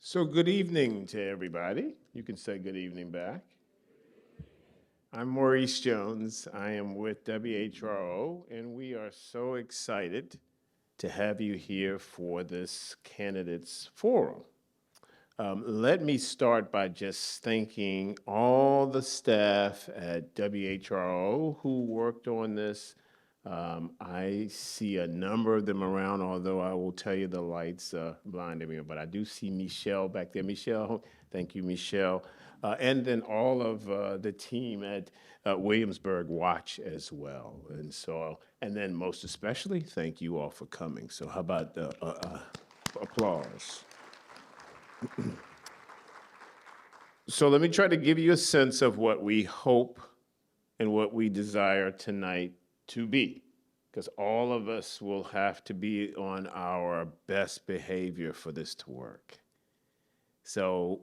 So good evening to everybody. You can say good evening back. I'm Maurice Jones. I am with WHRO, and we are so excited to have you here for this candidates forum. Let me start by just thanking all the staff at WHRO who worked on this. I see a number of them around, although I will tell you the lights blinded me. But I do see Michelle back there. Michelle, thank you, Michelle. And then all of the team at Williamsburg Watch as well. And then most especially, thank you all for coming. So how about applause? So let me try to give you a sense of what we hope and what we desire tonight to be, because all of us will have to be on our best behavior for this to work. So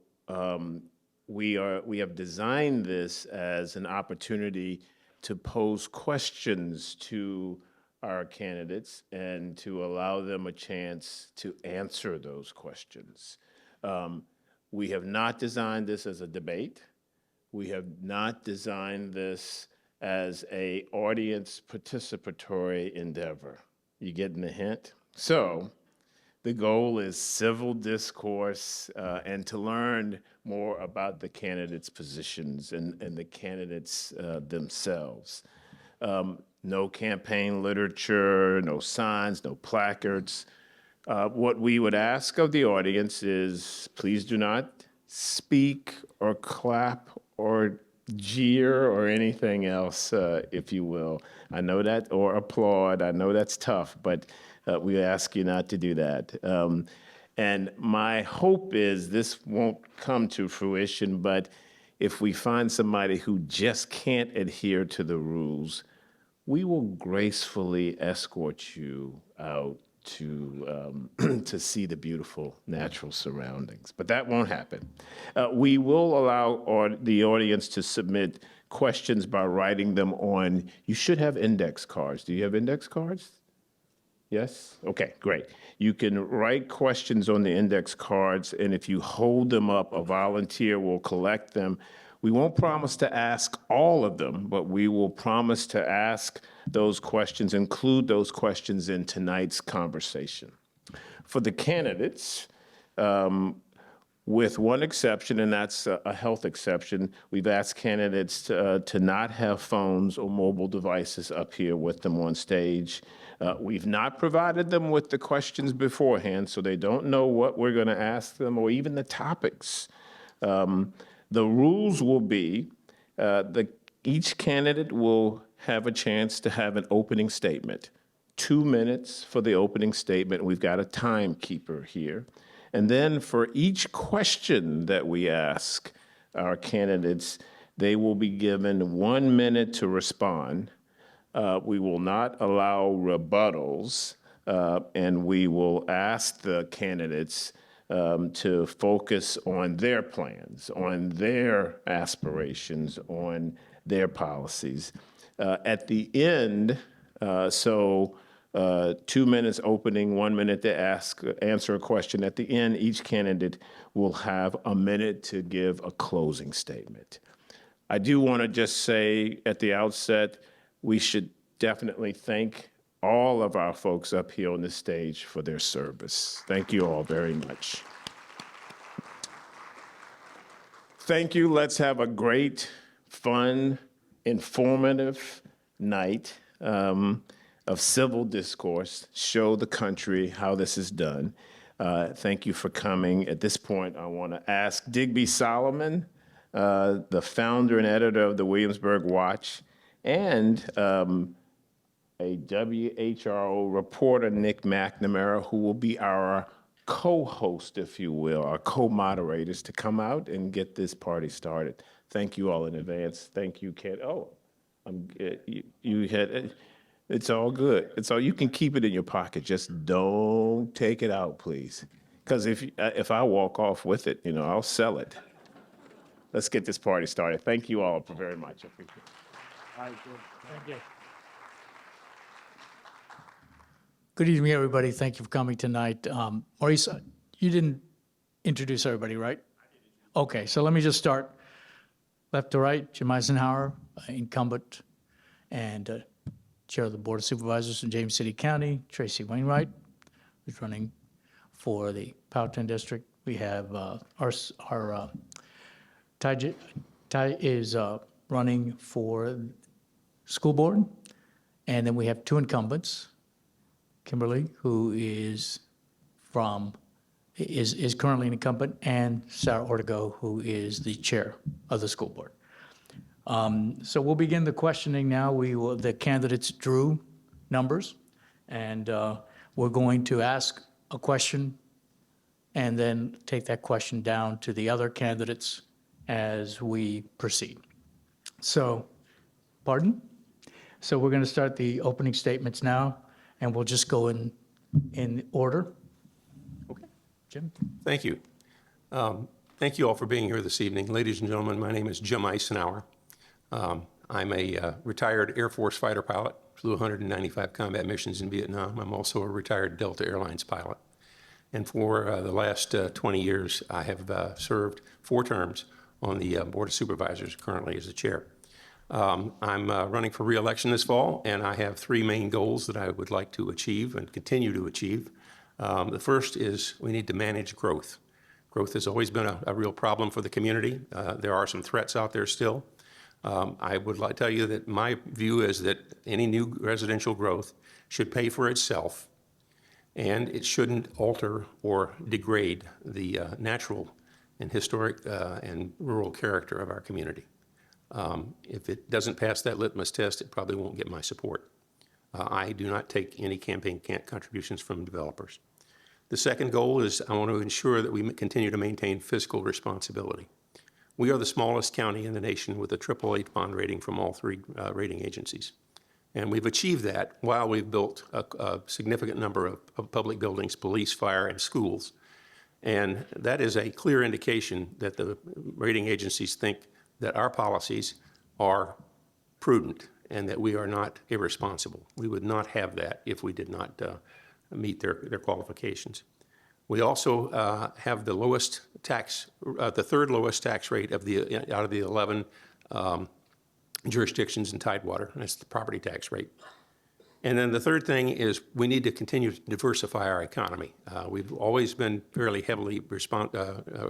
we have designed this as an opportunity to pose questions to our candidates and to allow them a chance to answer those questions. We have not designed this as a debate. We have not designed this as an audience participatory endeavor. You getting the hint? So the goal is civil discourse and to learn more about the candidates' positions and the candidates themselves. No campaign literature, no signs, no placards. What we would ask of the audience is please do not speak or clap or jeer or anything else, if you will. I know that, or applaud. I know that's tough, but we ask you not to do that. And my hope is this won't come to fruition, but if we find somebody who just can't adhere to the rules, we will gracefully escort you out to to see the beautiful natural surroundings. But that won't happen. We will allow the audience to submit questions by writing them on. You should have index cards. Do you have index cards? Yes? Okay, great. You can write questions on the index cards, and if you hold them up, a volunteer will collect them. We won't promise to ask all of them, but we will promise to ask those questions, include those questions in tonight's conversation. For the candidates, with one exception, and that's a health exception, we've asked candidates to not have phones or mobile devices up here with them on stage. We've not provided them with the questions beforehand, so they don't know what we're going to ask them or even the topics. The rules will be each candidate will have a chance to have an opening statement. 2 minutes for the opening statement. We've got a timekeeper here. And then for each question that we ask our candidates, they will be given 1 minute to respond. We will not allow rebuttals, and we will ask the candidates to focus on their plans, on their aspirations, on their policies. At the end, 2 minutes opening, 1 minute to answer a question. At the end, each candidate will have a minute to give a closing statement. I do want to just say at the outset, we should definitely thank all of our folks up here on the stage for their service. Thank you all very much. Thank you. Let's have a great, fun, informative night of civil discourse, show the country how this is done. Thank you for coming. At this point, I want to ask Digby Solomon, the founder and editor of the Williamsburg Watch, and a WHRO reporter, Nick McNamara, who will be our co-host, if you will, our co-moderators, to come out and get this party started. Thank you all in advance. Thank you, Ken. Oh, you had, it's all good. It's all, you can keep it in your pocket. Just don't take it out, please. Because if I walk off with it, I'll sell it. Let's get this party started. Thank you all very much. I appreciate it. All right, good. Thank you. Good evening, everybody. Thank you for coming tonight. Maurice, you didn't introduce everybody, right? Okay, so let me just start. Left to right, Jim Eisenhower, incumbent and Chair of the Board of Supervisors in James City County. Tracy Wainwright, who's running for the Powhatan District. We have our Ty is running for school board. And then we have two incumbents, Kimberly, who is currently an incumbent, and Sarah Ortego, who is the chair of the school board. So we'll begin the questioning now. The candidates drew numbers, and we're going to ask a question and then take that question down to the other candidates as we proceed. So, pardon? So we're going to start the opening statements now, and we'll just go in order. Okay. Jim? Thank you. Thank you all for being here this evening. Ladies and gentlemen, my name is Jim Eisenhower. I'm a retired Air Force fighter pilot, flew 195 combat missions in Vietnam. I'm also a retired Delta Airlines pilot. And for the last 20 years, I have served 4 terms on the Board of Supervisors, currently as the chair. I'm running for re-election this fall, and I have 3 main goals that I would like to achieve and continue to achieve. The first is we need to manage growth. Growth has always been a real problem for the community. There are some threats out there still. I would like to tell you that my view is that any new residential growth should pay for itself, and it shouldn't alter or degrade the natural and historic and rural character of our community. If it doesn't pass that litmus test, it probably won't get my support. I do not take any campaign contributions from developers. The second goal is I want to ensure that we continue to maintain fiscal responsibility. We are the smallest county in the nation with a AAA bond rating from all 3 rating agencies. And we've achieved that while we've built a significant number of public buildings, police, fire, and schools. And that is a clear indication that the rating agencies think that our policies are prudent and that we are not irresponsible. We would not have that if we did not meet their qualifications. We also have the lowest tax, the 3rd lowest tax rate out of the 11 jurisdictions in Tidewater, and that's the property tax rate. And then the third thing is we need to continue to diversify our economy. We've always been fairly heavily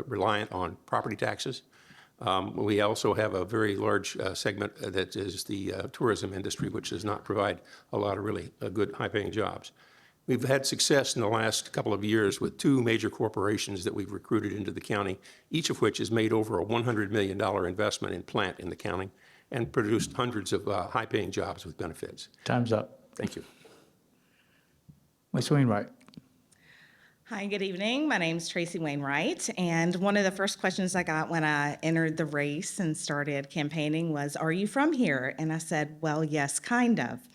reliant on property taxes. We also have a very large segment that is the tourism industry, which does not provide a lot of really good high-paying jobs. We've had success in the last couple of years with 2 major corporations that we've recruited into the county, each of which has made over a $100 million investment in plant in the county and produced hundreds of high-paying jobs with benefits. Time's up. Thank you. Ms. Wainwright. Hi, good evening. My name's Tracy Wainwright, and one of the first questions I got when I entered the race and started campaigning was, "Are you from here?" And I said, "Well, yes, kind of."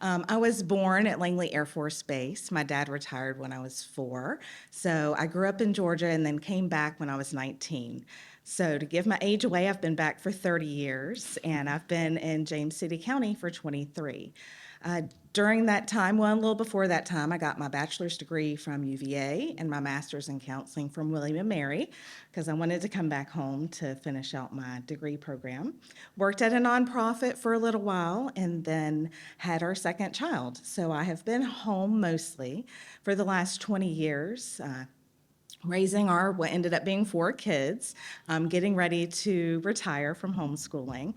I was born at Langley Air Force Base. My dad retired when I was 4, so I grew up in Georgia and then came back when I was 19. So to give my age away, I've been back for 30 years, and I've been in James City County for 23. During that time, well, a little before that time, I got my bachelor's degree from UVA and my master's in counseling from William and Mary because I wanted to come back home to finish out my degree program. Worked at a nonprofit for a little while and then had our second child. So I have been home mostly for the last 20 years, raising what ended up being 4 kids, getting ready to retire from homeschooling.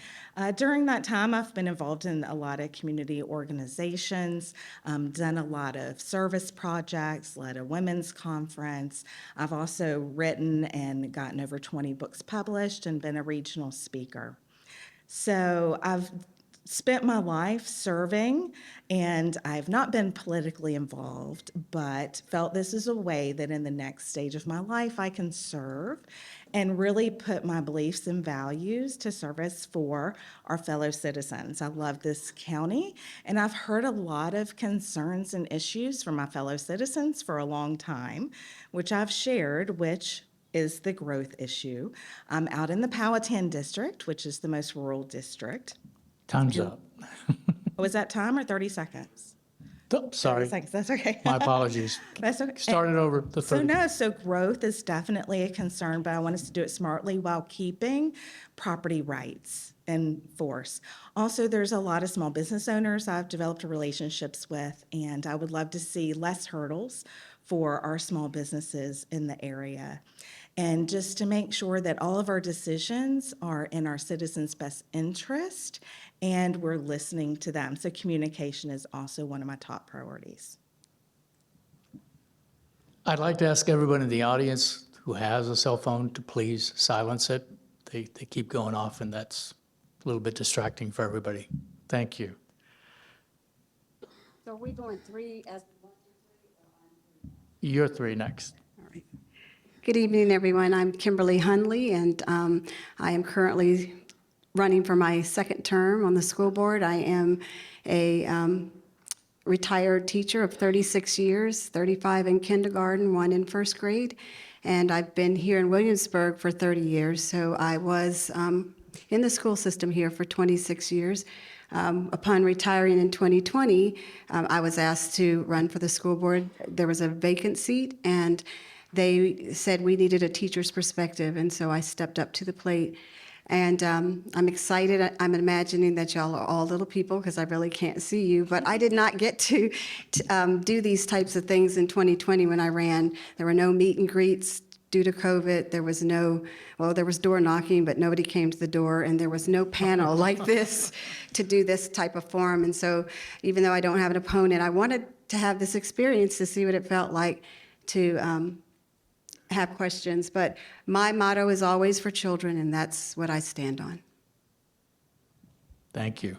During that time, I've been involved in a lot of community organizations, done a lot of service projects, led a women's conference. I've also written and gotten over 20 books published and been a regional speaker. So I've spent my life serving, and I've not been politically involved, but felt this is a way that in the next stage of my life I can serve and really put my beliefs and values to service for our fellow citizens. I love this county, and I've heard a lot of concerns and issues from my fellow citizens for a long time, which I've shared, which is the growth issue. I'm out in the Powhatan District, which is the most rural district. Time's up. Was that time or 30 seconds? Sorry, Thanks, that's okay. my apologies. That's okay. Start it over, the So 30. no, so growth is definitely a concern, but I want us to do it smartly while keeping property rights in force. Also, there's a lot of small business owners I've developed relationships with, and I would love to see less hurdles for our small businesses in the area. And just to make sure that all of our decisions are in our citizens' best interest and we're listening to them. So communication is also one of my top priorities. I'd like to ask everyone in the audience who has a cell phone to please silence it. They keep going off, and that's a little bit distracting for everybody. Thank you. So are we going three as one, two, You're three next. all right. Good evening, everyone. I'm Kimberly Hundley, and I am currently running for my second term on the school board. I am a retired teacher of 36 years, 35 in kindergarten, 1 in first grade, and I've been here in Williamsburg for 30 years. So I was in the school system here for 26 years. Upon retiring in 2020, I was asked to run for the school board. There was a vacant seat, and they said we needed a teacher's perspective, and so I stepped up to the plate. And I'm excited. I'm imagining that y'all are all little people because I really can't see you, but I did not get to do these types of things in 2020 when I ran. There were no meet and greets due to COVID. There was there was door knocking, but nobody came to the door, and there was no panel like this to do this type of forum. And so even though I don't have an opponent, I wanted to have this experience to see what it felt like to have questions. But my motto is always for children, and that's what I stand on. Thank you.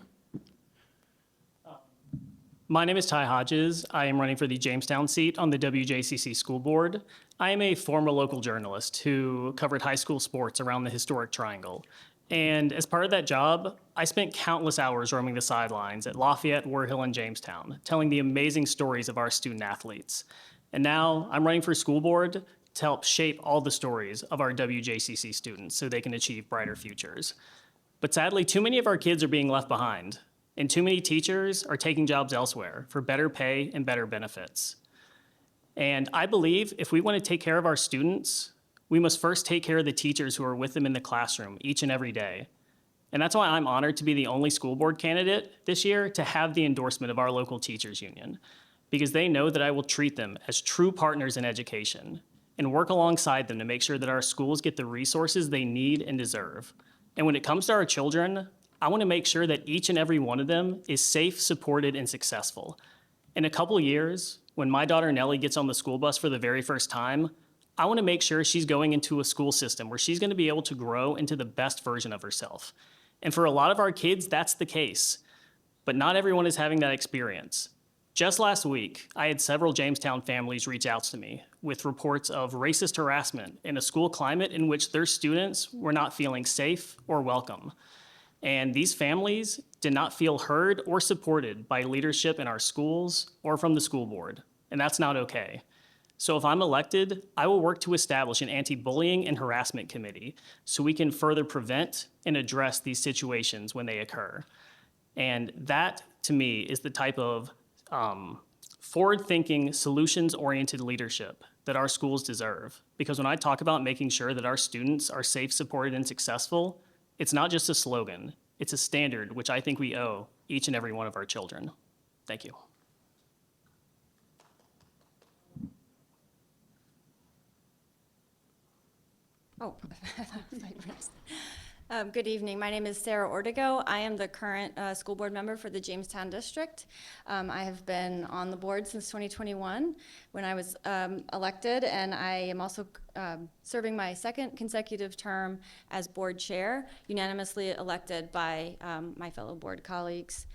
My name is Ty Hodges. I am running for the Jamestown seat on the WJCC school board. I am a former local journalist who covered high school sports around the historic Triangle. And as part of that job, I spent countless hours roaming the sidelines at Lafayette, War Hill, and Jamestown, telling the amazing stories of our student athletes. And now I'm running for school board to help shape all the stories of our WJCC students so they can achieve brighter futures. But sadly, too many of our kids are being left behind, and too many teachers are taking jobs elsewhere for better pay and better benefits. And I believe if we want to take care of our students, we must first take care of the teachers who are with them in the classroom each and every day. And that's why I'm honored to be the only school board candidate this year to have the endorsement of our local teachers union, because they know that I will treat them as true partners in education and work alongside them to make sure that our schools get the resources they need and deserve. And when it comes to our children, I want to make sure that each and every one of them is safe, supported, and successful. In a couple years, when my daughter Nellie gets on the school bus for the very first time, I want to make sure she's going into a school system where she's going to be able to grow into the best version of herself. And for a lot of our kids, that's the case. But not everyone is having that experience. Just last week, I had several Jamestown families reach out to me with reports of racist harassment in a school climate in which their students were not feeling safe or welcome. And these families did not feel heard or supported by leadership in our schools or from the school board, and that's not okay. So if I'm elected, I will work to establish an anti-bullying and harassment committee so we can further prevent and address these situations when they occur. And that, to me, is the type of forward-thinking, solutions-oriented leadership that our schools deserve. Because when I talk about making sure that our students are safe, supported, and successful, it's not just a slogan, it's a standard which I think we owe each and every one of our children. Thank you. Good evening. My name is Sarah Ortego. I am the current school board member for the Jamestown District. I have been on the board since 2021 when I was elected, and I am also serving my second consecutive term as board chair, unanimously elected by my fellow board colleagues.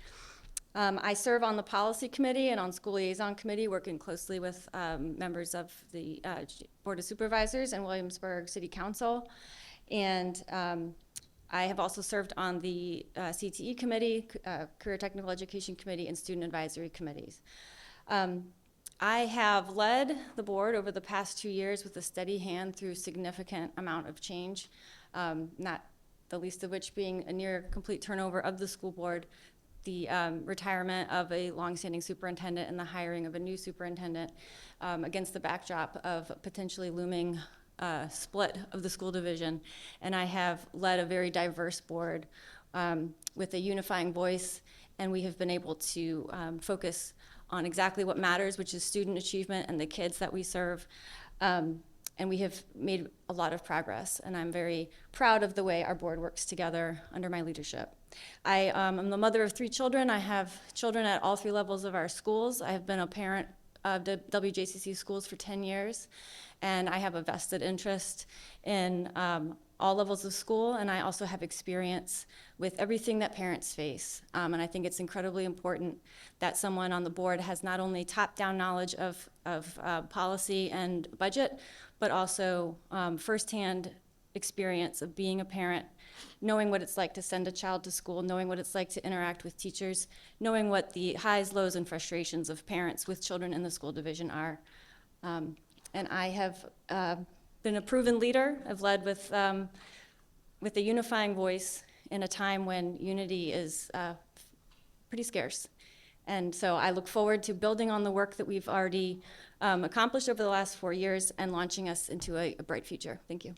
I serve on the policy committee and on school liaison committee, working closely with members of the Board of Supervisors and Williamsburg City Council. And I have also served on the CTE committee, Career Technical Education Committee, and Student Advisory Committees. I have led the board over the past 2 years with a steady hand through significant amount of change, not the least of which being a near complete turnover of the school board the retirement of a longstanding superintendent and the hiring of a new superintendent against the backdrop of potentially looming split of the school division. And I have led a very diverse board with a unifying voice, and we have been able to focus on exactly what matters, which is student achievement and the kids that we serve. And we have made a lot of progress, and I'm very proud of the way our board works together under my leadership. I am the mother of 3 children. I have children at all 3 levels of our schools. I have been a parent of the WJCC schools for 10 years, and I have a vested interest in all levels of school, and I also have experience with everything that parents face. And I think it's incredibly important that someone on the board has not only top-down knowledge of policy and budget, but also firsthand experience of being a parent, knowing what it's like to send a child to school, knowing what it's like to interact with teachers, knowing what the highs, lows, and frustrations of parents with children in the school division are. And I have been a proven leader. I've led with a unifying voice in a time when unity is pretty scarce. And so I look forward to building on the work that we've already accomplished over the last 4 years and launching us into a bright future. Thank you.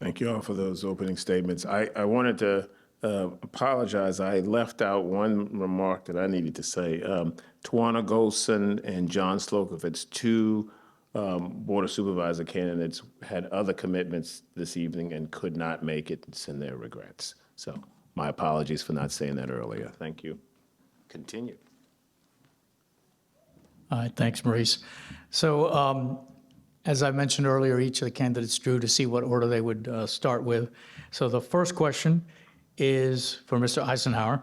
Thank you all for those opening statements. I wanted to apologize. I left out one remark that I needed to say. Tawana Golson and John Slokovitz, 2 Board of Supervisor candidates, had other commitments this evening and could not make it and send their regrets. So my apologies for not saying that earlier. Thank you. Continue. All right, thanks, Maurice. So as I mentioned earlier, each of the candidates drew to see what order they would start with. So the first question is for Mr. Eisenhower.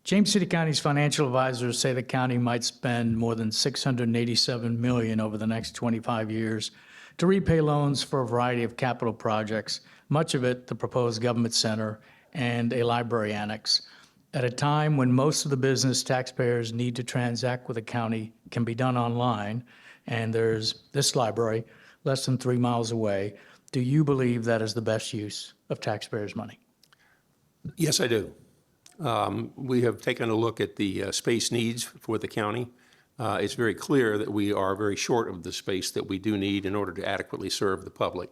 James City County's financial advisors say the county might spend more than $687 million over the next 25 years to repay loans for a variety of capital projects, much of it the proposed government center and a library annex. At a time when most of the business taxpayers need to transact with the county can be done online, and there's this library less than 3 miles away, do you believe that is the best use of taxpayers' money? Yes, I do. We have taken a look at the space needs for the county. It's very clear that we are very short of the space that we do need in order to adequately serve the public.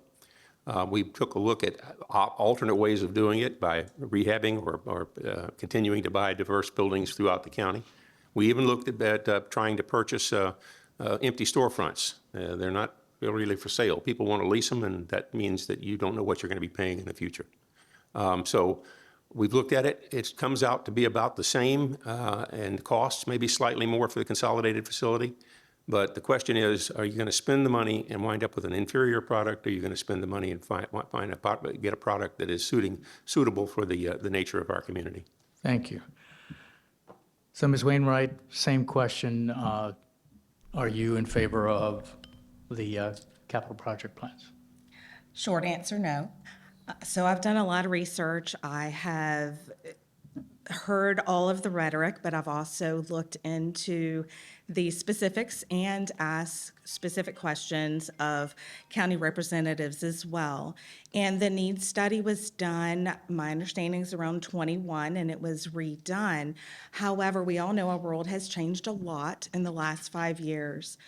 We took a look at alternate ways of doing it by rehabbing or continuing to buy diverse buildings throughout the county. We even looked at trying to purchase empty storefronts. They're not really for sale. People want to lease them, and that means that you don't know what you're going to be paying in the future. So we've looked at it. It comes out to be about the same, and costs maybe slightly more for the consolidated facility. But the question is, are you going to spend the money and wind up with an inferior product, or are you going to spend the money and get a product that is suitable for the nature of our community? Thank you. So Ms. Wainwright, same question. Are you in favor of the capital project plans? Short answer, no. So I've done a lot of research. I have heard all of the rhetoric, but I've also looked into the specifics and asked specific questions of county representatives as well. And the needs study was done, my understanding is around 21, and it was redone. However, we all know our world has changed a lot in the last 5 years.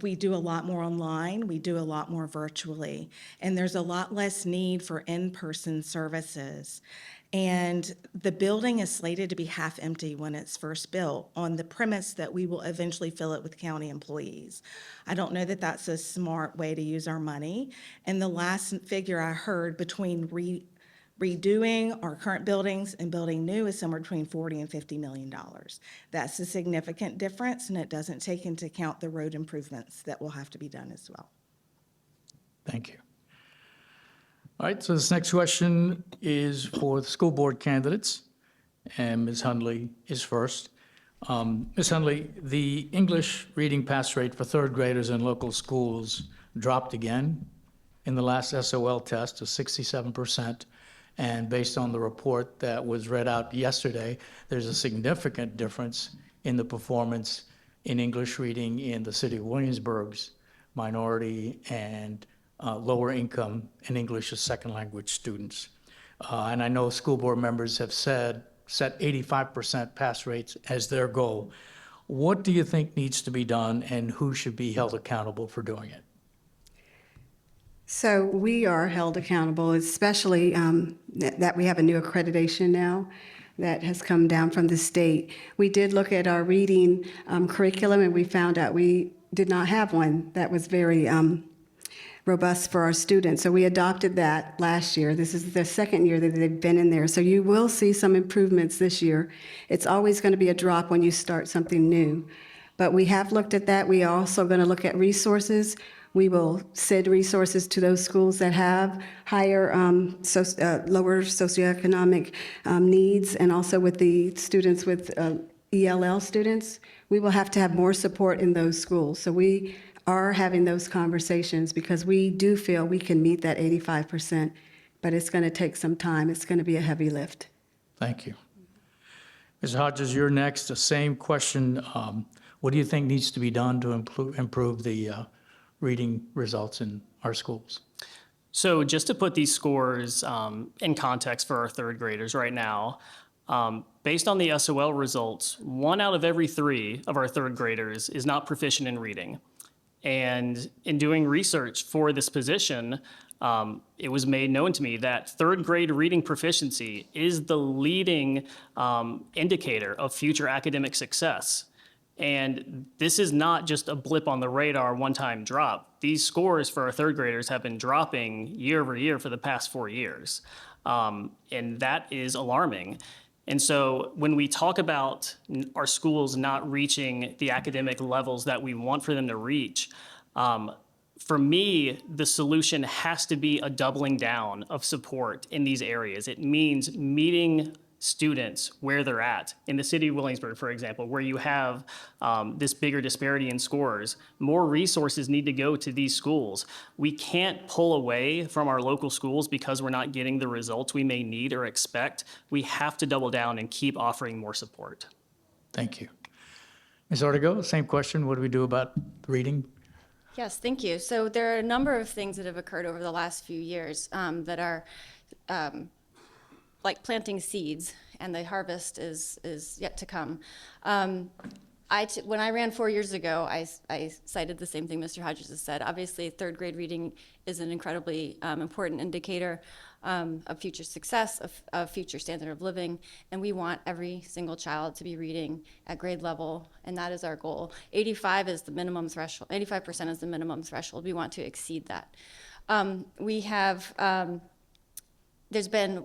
We do a lot more online, we do a lot more virtually, and there's a lot less need for in-person services. And the building is slated to be half empty when it's first built on the premise that we will eventually fill it with county employees. I don't know that that's a smart way to use our money. And the last figure I heard between redoing our current buildings and building new is somewhere between $40 and $50 million. That's a significant difference, and it doesn't take into account the road improvements that will have to be done as well. Thank you. All right, so this next question is for the school board candidates, and Ms. Hundley is first. Ms. Hundley, the English reading pass rate for third graders in local schools dropped again in the last SOL test to 67%. And based on the report that was read out yesterday, there's a significant difference in the performance in English reading in the city of Williamsburg's minority and lower income and English as second language students. And I know school board members have said set 85% pass rates as their goal. What do you think needs to be done, and who should be held accountable for doing it? So we are held accountable, especially that we have a new accreditation now that has come down from the state. We did look at our reading curriculum, and we found out we did not have one that was very robust for our students. So we adopted that last year. This is the second year that they've been in there. So you will see some improvements this year. It's always going to be a drop when you start something new. But we have looked at that. We are also going to look at resources. We will send resources to those schools that have higher, lower socioeconomic needs, and also with the students with ELL students. We will have to have more support in those schools. So we are having those conversations because we do feel we can meet that 85%, but it's going to take some time. It's going to be a heavy lift. Thank you. Ms. Hodges, you're next. The same question. What do you think needs to be done to improve the reading results in our schools? So just to put these scores in context for our third graders right now, based on the SOL results, 1 out of every 3 of our third graders is not proficient in reading. And in doing research for this position, it was made known to me that third grade reading proficiency is the leading indicator of future academic success. And this is not just a blip on the radar, one-time drop. These scores for our third graders have been dropping year over year for the past 4 years. And that is alarming. And so when we talk about our schools not reaching the academic levels that we want for them to reach, for me, the solution has to be a doubling down of support in these areas. It means meeting students where they're at. In the city of Williamsburg, for example, where you have this bigger disparity in scores, more resources need to go to these schools. We can't pull away from our local schools because we're not getting the results we may need or expect. We have to double down and keep offering more support. Thank you. Ms. Ortego, same question. What do we do about reading? Yes, thank you. So there are a number of things that have occurred over the last few years that are like planting seeds, and the harvest is yet to come. When I ran 4 years ago, I cited the same thing Mr. Hodges has said. Obviously, third grade reading is an incredibly important indicator of future success, of future standard of living, and we want every single child to be reading at grade level, and that is our goal. 85 is the minimum threshold. 85% is the minimum threshold. We want to exceed that. We have. There's been,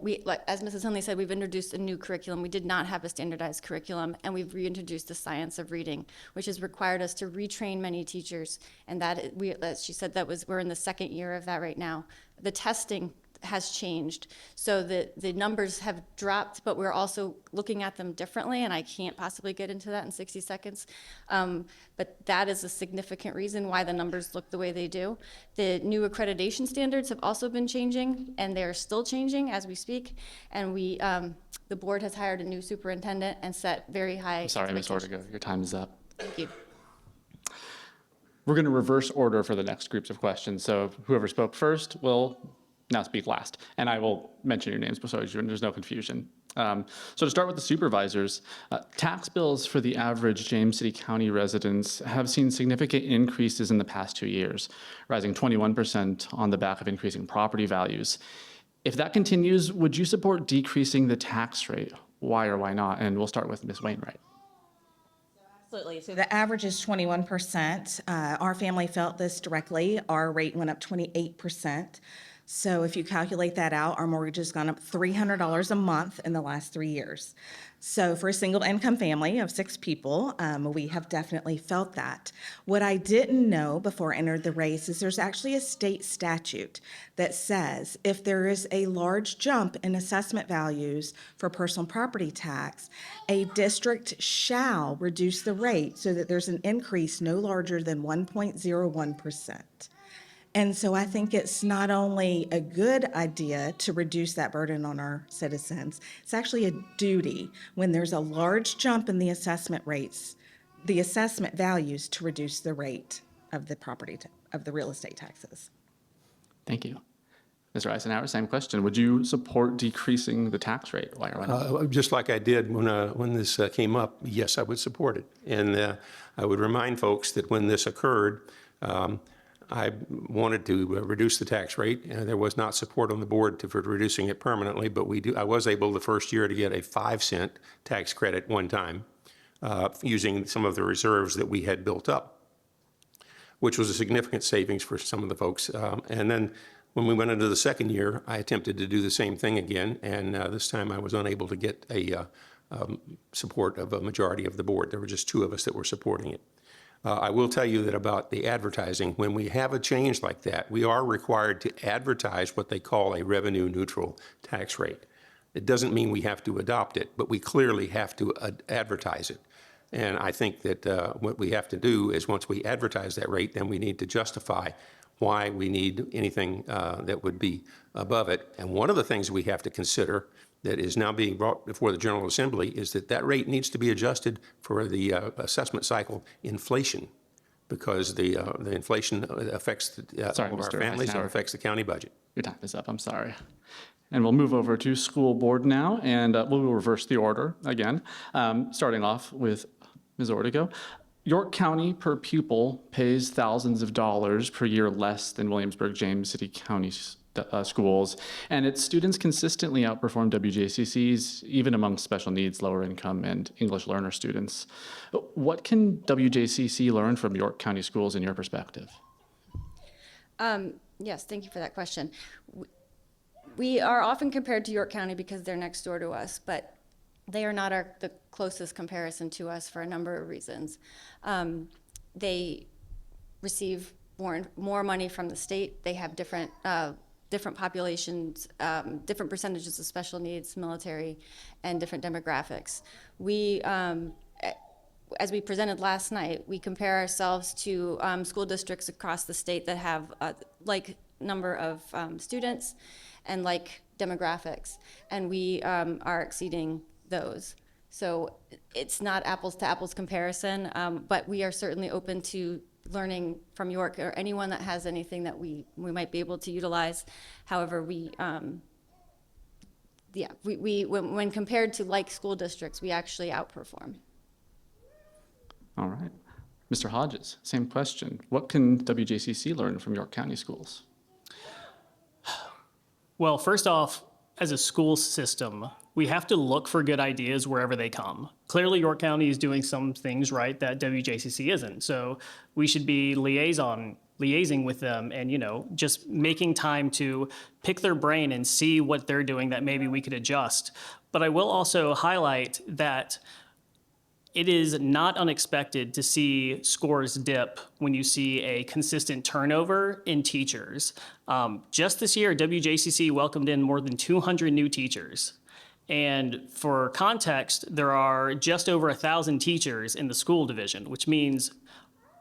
as Mrs. Hundley said, we've introduced a new curriculum. We did not have a standardized curriculum, and we've reintroduced the science of reading, which has required us to retrain many teachers. And that, as she said, we're in the second year of that right now. The testing has changed, so the numbers have dropped, but we're also looking at them differently, and I can't possibly get into that in 60 seconds. But that is a significant reason why the numbers look the way they do. The new accreditation standards have also been changing, and they're still changing as we speak. And the board has hired a new superintendent and set very high I'm sorry, Ms. expectations. Ortega, your time is up. Thank you. We're going to reverse order for the next groups of questions. So whoever spoke first will now speak last. And I will mention your names so there's no confusion. So to start with the supervisors, tax bills for the average James City County residents have seen significant increases in the past 2 years, rising 21% on the back of increasing property values. If that continues, would you support decreasing the tax rate? Why or why not? And we'll start with Ms. Wainwright. Absolutely. So the average is 21%. Our family felt this directly. Our rate went up 28%. So if you calculate that out, our mortgage has gone up $300 a month in the last 3 years. So for a single income family of 6 people, we have definitely felt that. What I didn't know before I entered the race is there's actually a state statute that says if there is a large jump in assessment values for personal property tax, a district shall reduce the rate so that there's an increase no larger than 1.01%. And so I think it's not only a good idea to reduce that burden on our citizens, it's actually a duty when there's a large jump in the assessment rates, the assessment values, to reduce the rate of the property, of the real estate taxes. Thank you. Mr. Eisenhower, same question. Would you support decreasing the tax rate while you're running? Just like I did when this came up, yes, I would support it. And I would remind folks that when this occurred, I wanted to reduce the tax rate. There was not support on the board for reducing it permanently, but I was able the first year to get a 5-cent tax credit one time using some of the reserves that we had built up, which was a significant savings for some of the folks. And then when we went into the second year, I attempted to do the same thing again, and this time I was unable to get a support of a majority of the board. There were just 2 of us that were supporting it. I will tell you that about the advertising, when we have a change like that, we are required to advertise what they call a revenue neutral tax rate. It doesn't mean we have to adopt it, but we clearly have to advertise it. And I think that what we have to do is once we advertise that rate, then we need to justify why we need anything that would be above it. And one of the things we have to consider that is now being brought before the General Assembly is that rate needs to be adjusted for the assessment cycle inflation, because the inflation affects Sorry, all of our Mr. families and Eisenhower. affects the county budget. Your time is up, I'm sorry. And we'll move over to school board now, and we'll reverse the order again, starting off with Ms. Ortego. York County per pupil pays thousands of dollars per year less than Williamsburg-James City County schools, and its students consistently outperform WJCC's, even among special needs, lower income, and English learner students. What can WJCC learn from York County schools in your perspective? Yes, thank you for that question. We are often compared to York County because they're next door to us, but they are not the closest comparison to us for a number of reasons. They receive more money from the state. They have different populations, different percentages of special needs, military, and different demographics. We, as we presented last night, we compare ourselves to school districts across the state that have like number of students and like demographics, and we are exceeding those. So it's not apples to apples comparison, but we are certainly open to learning from York or anyone that has anything that we might be able to utilize. However, when compared to like school districts, we actually outperform. All right. Mr. Hodges, same question. What can WJCC learn from York County schools? Well, first off, as a school system, we have to look for good ideas wherever they come. Clearly, York County is doing some things right that WJCC isn't. So we should be liaising with them and, just making time to pick their brain and see what they're doing that maybe we could adjust. But I will also highlight that it is not unexpected to see scores dip when you see a consistent turnover in teachers. Just this year, WJCC welcomed in more than 200 new teachers. And for context, there are just over 1,000 teachers in the school division, which means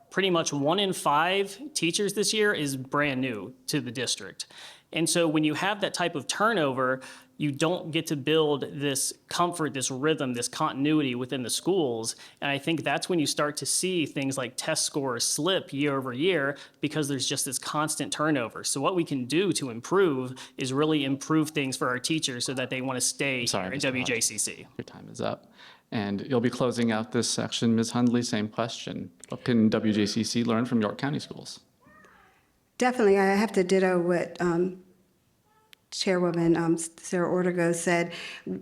pretty much 1 in 5 teachers this year is brand new to the district. And so when you have that type of turnover, you don't get to build this comfort, this rhythm, this continuity within the schools. And I think that's when you start to see things like test scores slip year over year because there's just this constant turnover. So what we can do to improve is really improve things for our teachers so that they want to stay here at Mr. Hodges. WJCC. Your time is up. And you'll be closing out this section. Ms. Hundley, same question. What can WJCC learn from York County schools? Definitely, I have to ditto what Chairwoman Sarah Ortego said.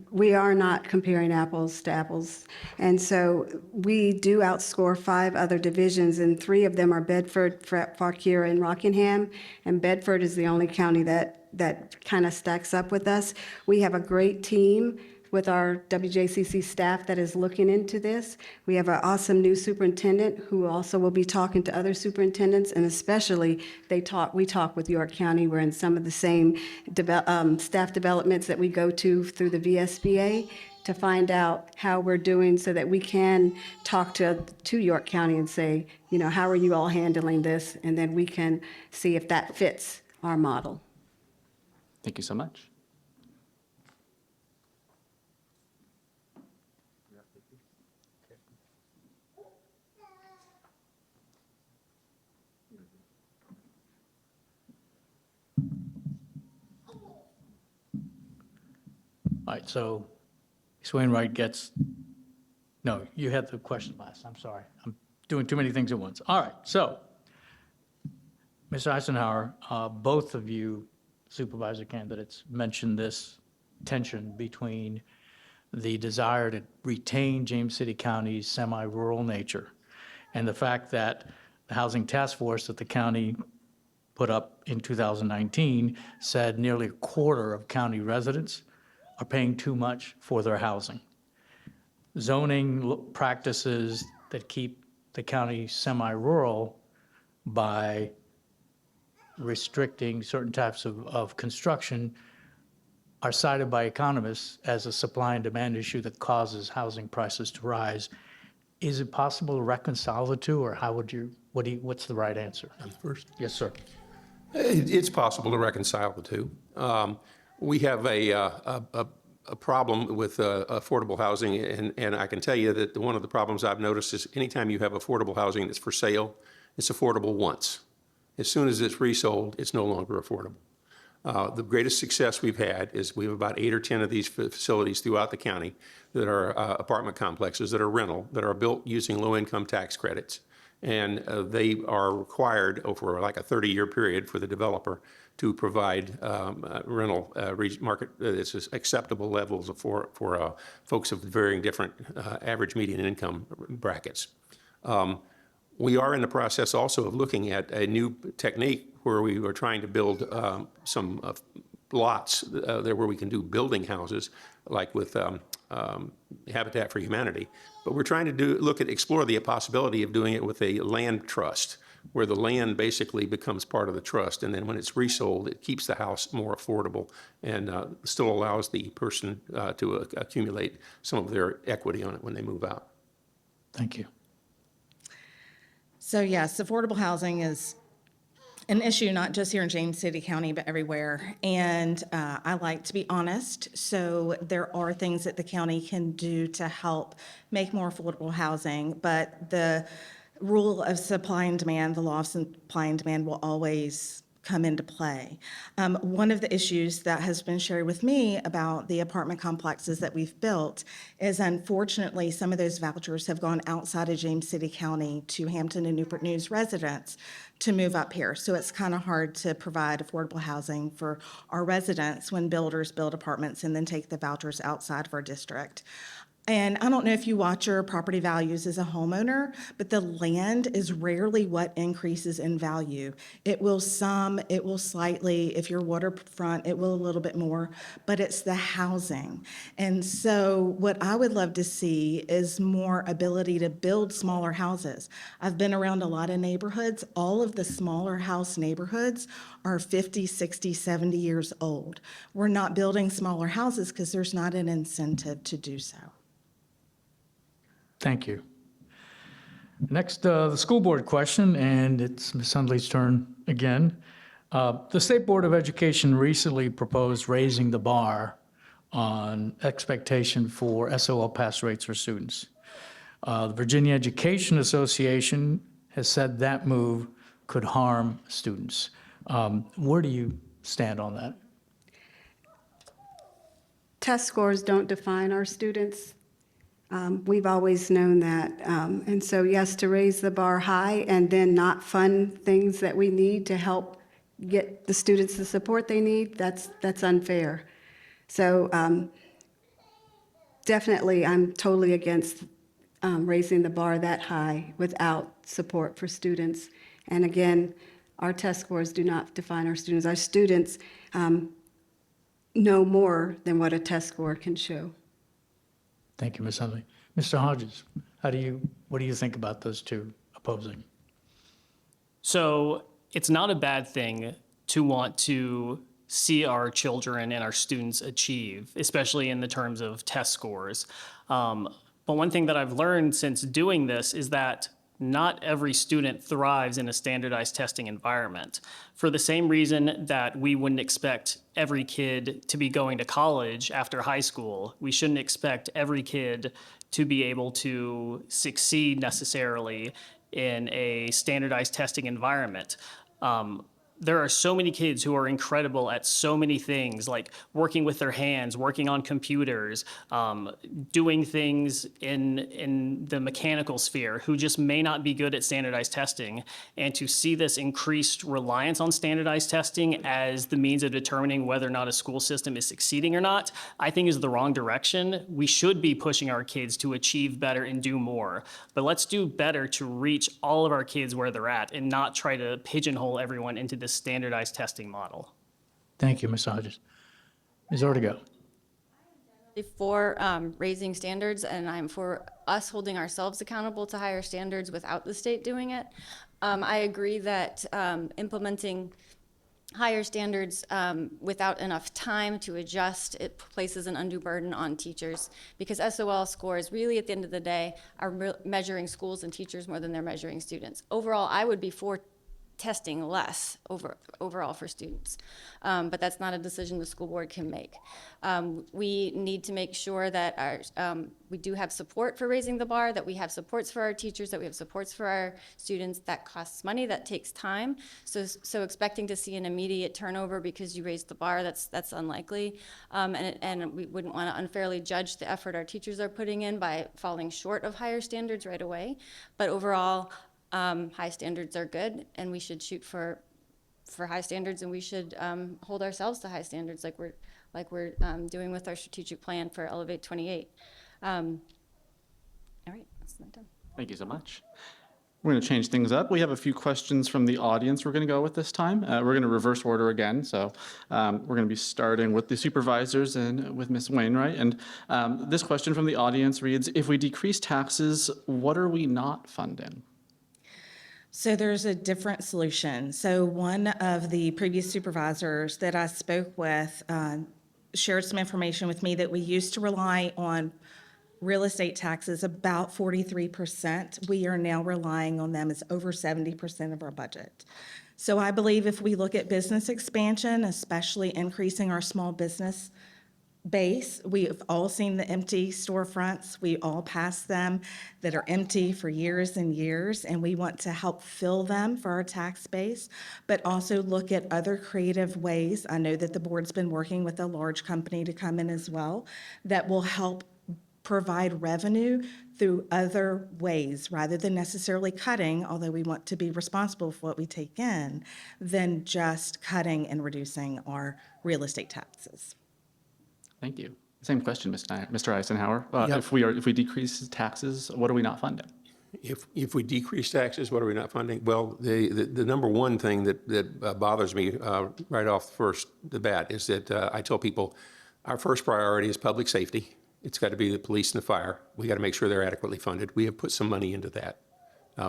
We are not comparing apples to apples. And so we do outscore 5 other divisions, and 3 of them are Bedford, Fauquier, and Rockingham. And Bedford is the only county that kind of stacks up with us. We have a great team with our WJCC staff that is looking into this. We have an awesome new superintendent who also will be talking to other superintendents, and especially we talk with York County. We're in some of the same staff developments that we go to through the VSBA to find out how we're doing so that we can talk to York County and say, how are you all handling this? And then we can see if that fits our model. Thank you so much. All right, so Ms. Wainwright gets, no, you had the question last, I'm sorry. I'm doing too many things at once. All right, so, Ms. Eisenhower, both of you supervisor candidates mentioned this tension between the desire to retain James City County's semi-rural nature and the fact that the Housing Task Force that the county put up in 2019 said nearly a quarter of county residents are paying too much for their housing. Zoning practices that keep the county semi-rural by restricting certain types of construction are cited by economists as a supply and demand issue that causes housing prices to rise. Is it possible to reconcile the two, or how would you, what's the right answer? First. Yes, sir. It's possible to reconcile the two. We have a problem with affordable housing, and I can tell you that one of the problems I've noticed is anytime you have affordable housing that's for sale, it's affordable once. As soon as it's resold, it's no longer affordable. The greatest success we've had is we have about 8 or 10 of these facilities throughout the county that are apartment complexes that are rental, that are built using low-income tax credits. And they are required over like a 30-year period for the developer to provide rental market acceptable levels for folks of varying different average median income brackets. We are in the process also of looking at a new technique where we are trying to build some lots there where we can do building houses, like with Habitat for Humanity. But we're trying to explore the possibility of doing it with a land trust, where the land basically becomes part of the trust, and then when it's resold, it keeps the house more affordable and still allows the person to accumulate some of their equity on it when they move out. Thank you. So yes, affordable housing is an issue not just here in James City County, but everywhere. And I like to be honest, so there are things that the county can do to help make more affordable housing, but the rule of supply and demand, the law of supply and demand will always come into play. One of the issues that has been shared with me about the apartment complexes that we've built is, unfortunately, some of those vouchers have gone outside of James City County to Hampton and Newport News residents to move up here. So it's kind of hard to provide affordable housing for our residents when builders build apartments and then take the vouchers outside of our district. And I don't know if you watch your property values as a homeowner, but the land is rarely what increases in value. It will slightly, if you're waterfront, it will a little bit more, but it's the housing. And so what I would love to see is more ability to build smaller houses. I've been around a lot of neighborhoods. All of the smaller house neighborhoods are 50, 60, 70 years old. We're not building smaller houses because there's not an incentive to do so. Thank you. Next, the school board question, and it's Ms. Hundley's turn again. The State Board of Education recently proposed raising the bar on expectation for SOL pass rates for students. The Virginia Education Association has said that move could harm students. Where do you stand on that? Test scores don't define our students. We've always known that. And so, yes, to raise the bar high and then not fund things that we need to help get the students the support they need, that's unfair. So definitely, I'm totally against raising the bar that high without support for students. And again, our test scores do not define our students. Our students know more than what a test score can show. Thank you, Ms. Hundley. Mr. Hodges, what do you think about those two opposing? So it's not a bad thing to want to see our children and our students achieve, especially in the terms of test scores. But one thing that I've learned since doing this is that not every student thrives in a standardized testing environment. For the same reason that we wouldn't expect every kid to be going to college after high school, we shouldn't expect every kid to be able to succeed necessarily in a standardized testing environment. there are so many kids who are incredible at so many things, like working with their hands, working on computers, doing things in the mechanical sphere, who just may not be good at standardized testing. And to see this increased reliance on standardized testing as the means of determining whether or not a school system is succeeding or not, I think is the wrong direction. We should be pushing our kids to achieve better and do more. But let's do better to reach all of our kids where they're at and not try to pigeonhole everyone into this standardized testing model. Thank you, Ms. Hodges. Ms. Ortega. For raising standards, and I'm for us holding ourselves accountable to higher standards without the state doing it. I agree that implementing higher standards without enough time to adjust, it places an undue burden on teachers, because SOL scores really at the end of the day are measuring schools and teachers more than they're measuring students. Overall, I would be for testing less overall for students. But that's not a decision the school board can make. We need to make sure that we do have support for raising the bar, that we have supports for our teachers, that we have supports for our students. That costs money, that takes time. So expecting to see an immediate turnover because you raised the bar, that's unlikely. And we wouldn't want to unfairly judge the effort our teachers are putting in by falling short of higher standards right away. But overall, high standards are good, and we should shoot for high standards, and we should hold ourselves to high standards like we're doing with our strategic plan for Elevate 28. All right, that's not done. Thank you so much. We're going to change things up. We have a few questions from the audience we're going to go with this time. We're going to reverse order again. So we're going to be starting with the supervisors and with Ms. Wainwright. And this question from the audience reads, if we decrease taxes, what are we not funding? So there's a different solution. So one of the previous supervisors that I spoke with shared some information with me that we used to rely on real estate taxes about 43%. We are now relying on them as over 70% of our budget. So I believe if we look at business expansion, especially increasing our small business base, we have all seen the empty storefronts. We all pass them that are empty for years and years, and we want to help fill them for our tax base, but also look at other creative ways. I know that the board's been working with a large company to come in as well that will help provide revenue through other ways rather than necessarily cutting, although we want to be responsible for what we take in, than just cutting and reducing our real estate taxes. Thank you. Same question, Mr. Eisenhower. Yep. If we decrease taxes, what are we not funding? If we decrease taxes, what are we not funding? Well, the number one thing that bothers me right off the bat is that I tell people our first priority is public safety. It's got to be the police and the fire. We got to make sure they're adequately funded. We have put some money into that.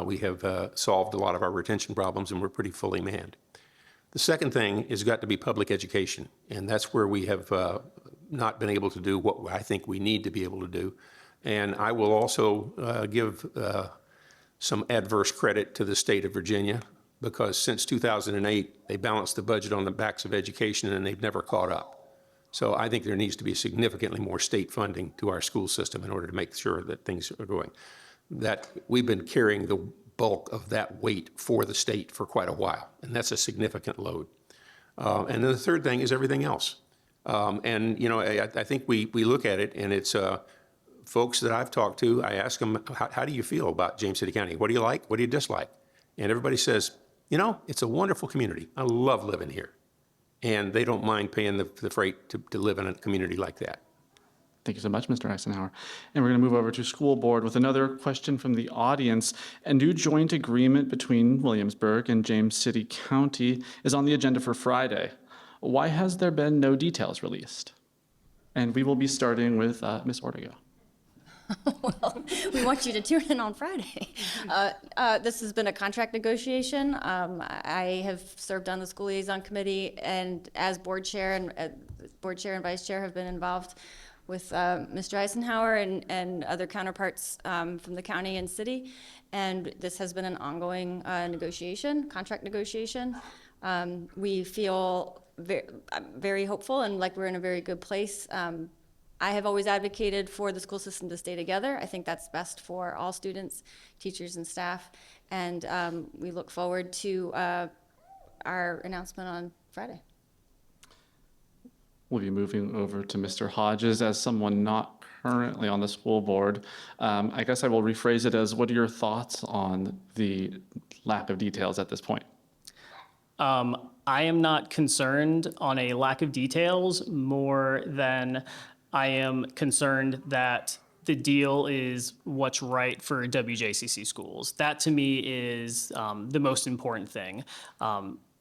We have solved a lot of our retention problems, and we're pretty fully manned. The second thing has got to be public education, and that's where we have not been able to do what I think we need to be able to do. And I will also give some adverse credit to the state of Virginia, because since 2008, they balanced the budget on the backs of education, and they've never caught up. So I think there needs to be significantly more state funding to our school system in order to make sure that things are going. That we've been carrying the bulk of that weight for the state for quite a while, and that's a significant load. And then the third thing is everything else. And, you know, I think we look at it, and it's folks that I've talked to, I ask them, how do you feel about James City County? What do you like? What do you dislike? And everybody says, you know, it's a wonderful community. I love living here. And they don't mind paying the freight to live in a community like that. Thank you so much, Mr. Eisenhower. And we're going to move over to school board with another question from the audience. A new joint agreement between Williamsburg and James City County is on the agenda for Friday. Why has there been no details released? And we will be starting with Ms. Ortega. Well, we want you to tune in on Friday. This has been a contract negotiation. I have served on the school liaison committee, and as board chair and vice chair have been involved with Mr. Eisenhower and other counterparts from the county and city. And this has been an ongoing contract negotiation. We feel very hopeful and like we're in a very good place. I have always advocated for the school system to stay together. I think that's best for all students, teachers, and staff. And we look forward to our announcement on Friday. We'll be moving over to Mr. Hodges as someone not currently on the school board. I guess I will rephrase it as, what are your thoughts on the lack of details at this point? I am not concerned on a lack of details more than I am concerned that the deal is what's right for WJCC schools. That to me is the most important thing.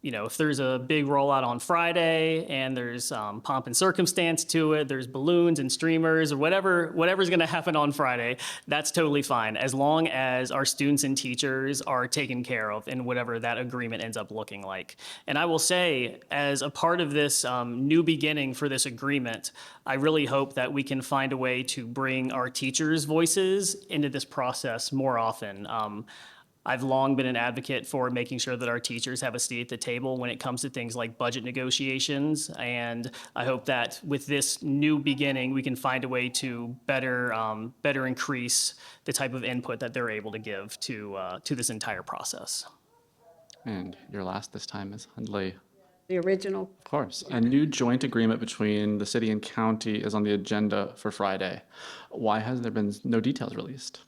If there's a big rollout on Friday and there's pomp and circumstance to it, there's balloons and streamers or whatever's going to happen on Friday, that's totally fine, as long as our students and teachers are taken care of in whatever that agreement ends up looking like. And I will say, as a part of this new beginning for this agreement, I really hope that we can find a way to bring our teachers' voices into this process more often. I've long been an advocate for making sure that our teachers have a seat at the table when it comes to things like budget negotiations. And I hope that with this new beginning, we can find a way to better increase the type of input that they're able to give to this entire process. And your last this time, Ms. Hundley. The original. Of course. A new joint agreement between the city and county is on the agenda for Friday. Why has there been no details released?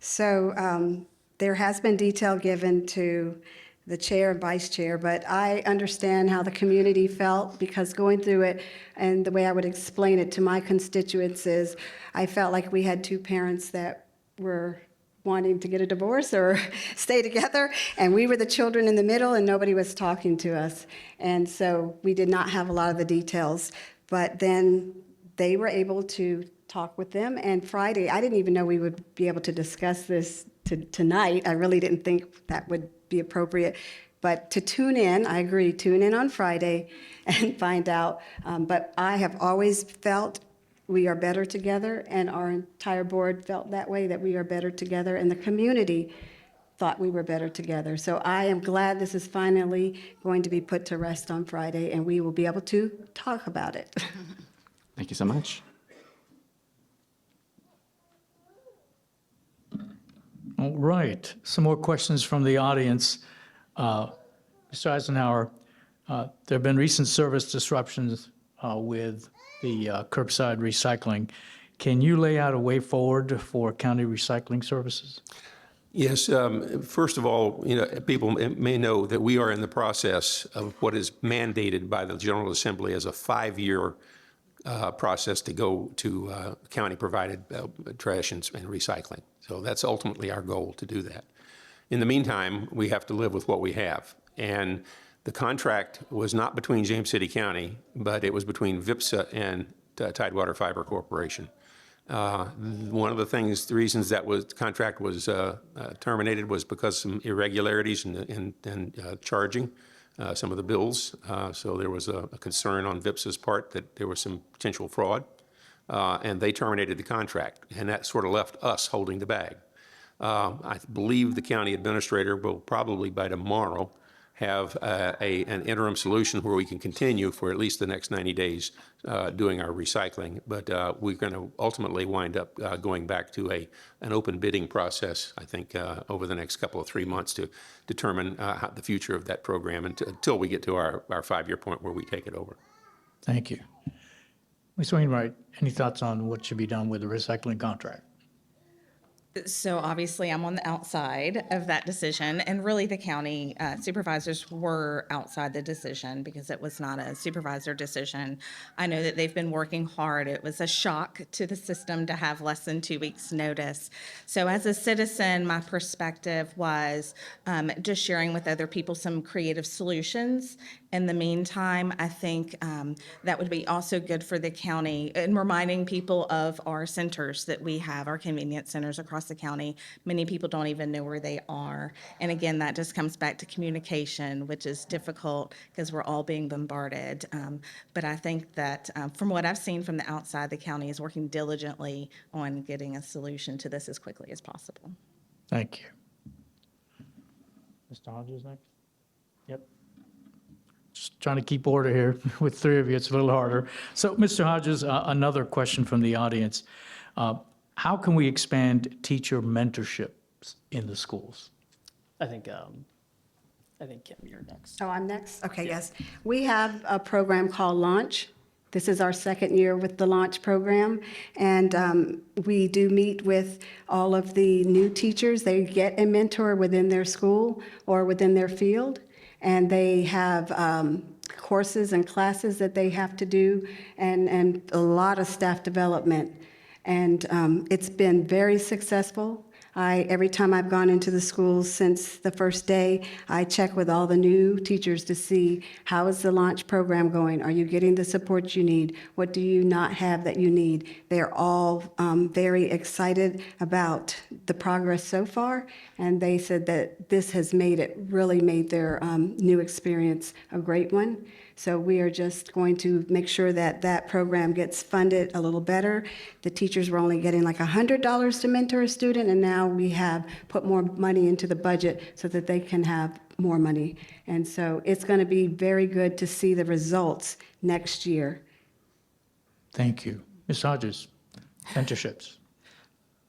So there has been detail given to the chair and vice chair, but I understand how the community felt, because going through it, and the way I would explain it to my constituents is, I felt like we had two parents that were wanting to get a divorce or stay together, and we were the children in the middle and nobody was talking to us. And so we did not have a lot of the details, but then they were able to talk with them. And Friday, I didn't even know we would be able to discuss this tonight. I really didn't think that would be appropriate. But to tune in, I agree, tune in on Friday and find out. But I have always felt we are better together, and our entire board felt that way, that we are better together, and the community thought we were better together. So I am glad this is finally going to be put to rest on Friday, and we will be able to talk about it. Thank you so much. All right, some more questions from the audience. Mr. Eisenhower, there have been recent service disruptions with the curbside recycling. Can you lay out a way forward for county recycling services? Yes. First of all, people may know that we are in the process of what is mandated by the General Assembly as a 5-year process to go to county-provided trash and recycling. So that's ultimately our goal, to do that. In the meantime, we have to live with what we have. And the contract was not between James City County, but it was between VIPSA and Tidewater Fiber Corporation. One of the reasons that the contract was terminated was because some irregularities in charging some of the bills. So there was a concern on VIPSA's part that there was some potential fraud, and they terminated the contract, and that sort of left us holding the bag. I believe the county administrator will probably by tomorrow have an interim solution where we can continue for at least the next 90 days doing our recycling. But we're going to ultimately wind up going back to an open bidding process, I think, over the next couple of 3 months to determine the future of that program until we get to our 5-year point where we take it over. Thank you. Ms. Wainwright, any thoughts on what should be done with the recycling contract? So obviously, I'm on the outside of that decision, and really the county supervisors were outside the decision because it was not a supervisor decision. I know that they've been working hard. It was a shock to the system to have less than 2 weeks' notice. So as a citizen, my perspective was just sharing with other people some creative solutions. In the meantime, I think that would be also good for the county and reminding people of our centers that we have, our convenience centers across the county. Many people don't even know where they are. And again, that just comes back to communication, which is difficult because we're all being bombarded. But I think that from what I've seen from the outside, the county is working diligently on getting a solution to this as quickly as possible. Thank you. Mr. Hodges next? Yep. Just trying to keep order here. With 3 of you, it's a little harder. So, Mr. Hodges, another question from the audience. How can we expand teacher mentorships in the schools? I think I think, Kim, you're next. Oh, I'm next? Okay, yes. We have a program called Launch. This is our second year with the Launch program, and we do meet with all of the new teachers. They get a mentor within their school or within their field, and they have courses and classes that they have to do, and a lot of staff development. And it's been very successful. Every time I've gone into the schools since the first day, I check with all the new teachers to see how is the Launch program going? Are you getting the support you need? What do you not have that you need? They're all very excited about the progress so far, and they said that this has really made their new experience a great one. So we are just going to make sure that that program gets funded a little better. The teachers were only getting like $100 to mentor a student, and now we have put more money into the budget so that they can have more money. And so it's going to be very good to see the results next year. Thank you. Ms. Hodges, mentorships.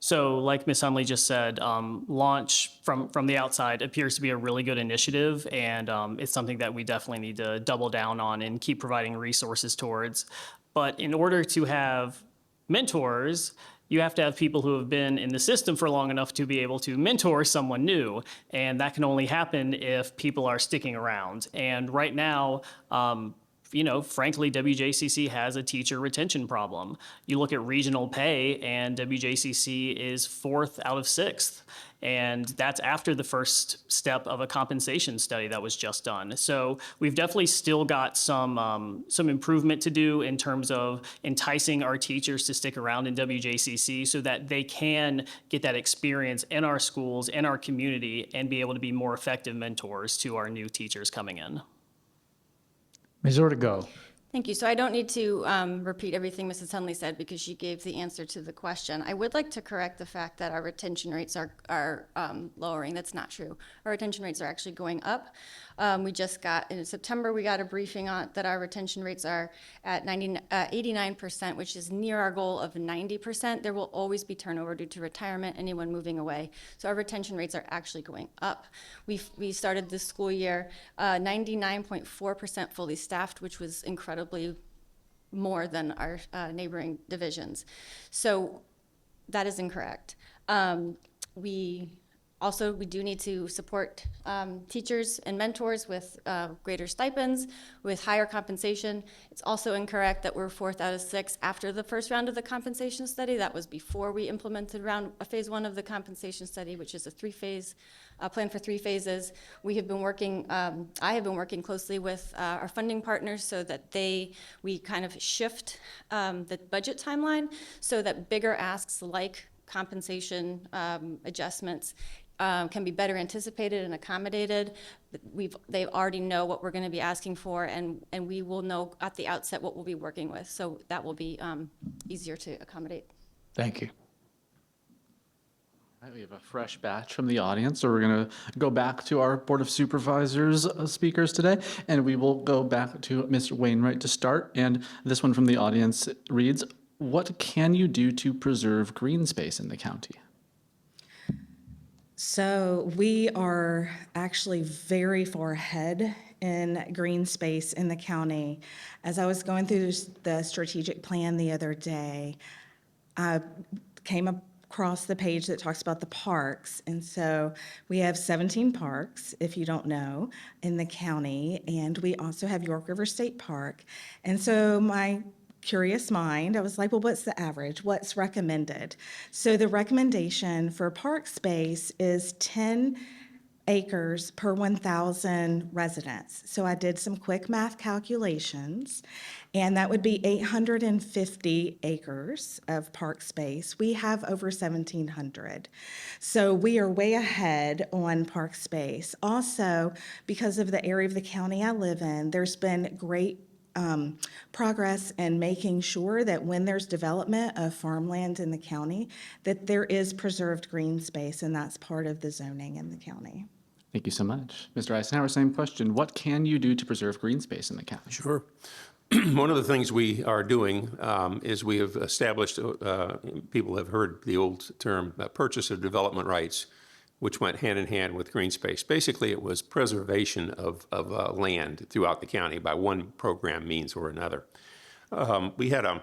So like Ms. Hunley just said, Launch from the outside appears to be a really good initiative, and it's something that we definitely need to double down on and keep providing resources towards. But in order to have mentors, you have to have people who have been in the system for long enough to be able to mentor someone new, and that can only happen if people are sticking around. And right now, frankly, WJCC has a teacher retention problem. You look at regional pay, and WJCC is 4th out of 6th. And that's after the first step of a compensation study that was just done. So we've definitely still got some improvement to do in terms of enticing our teachers to stick around in WJCC so that they can get that experience in our schools, in our community, and be able to be more effective mentors to our new teachers coming in. Ms. Ortego. Thank you. So I don't need to repeat everything Mrs. Hunley said because she gave the answer to the question. I would like to correct the fact that our retention rates are lowering. That's not true. Our retention rates are actually going up. We just got, in September, we got a briefing on that our retention rates are at 89%, which is near our goal of 90%. There will always be turnover due to retirement, anyone moving away. So our retention rates are actually going up. We started this school year 99.4% fully staffed, which was incredibly more than our neighboring divisions. So that is incorrect. We do need to support teachers and mentors with greater stipends, with higher compensation. It's also incorrect that we're 4th out of 6 after the first round of the compensation study. That was before we implemented phase 1 of the compensation study, which is a plan for 3 phases. We have been working, I have been working closely with our funding partners so that we kind of shift the budget timeline so that bigger asks like compensation adjustments can be better anticipated and accommodated. They already know what we're going to be asking for, and we will know at the outset what we'll be working with. So that will be easier to accommodate. Thank you. All right, we have a fresh batch from the audience, so we're going to go back to our Board of Supervisors speakers today, and we will go back to Mr. Wainwright to start. And this one from the audience reads, what can you do to preserve green space in the county? So we are actually very far ahead in green space in the county. As I was going through the strategic plan the other day, I came across the page that talks about the parks. And so we have 17 parks, if you don't know, in the county. And we also have York River State Park. And so my curious mind, I was like, well, what's the average? What's recommended? So the recommendation for park space is 10 acres per 1,000 residents. So I did some quick math calculations, and that would be 850 acres of park space. We have over 1,700. So we are way ahead on park space. Also, because of the area of the county I live in, there's been great progress in making sure that when there's development of farmland in the county, that there is preserved green space, and that's part of the zoning in the county. Thank you so much. Mr. Eisenhower, same question. What can you do to preserve green space in the county? Sure. One of the things we are doing is we have established, people have heard the old term, purchase of development rights. which went hand in hand with green space. Basically, it was preservation of land throughout the county by one program means or another. We had a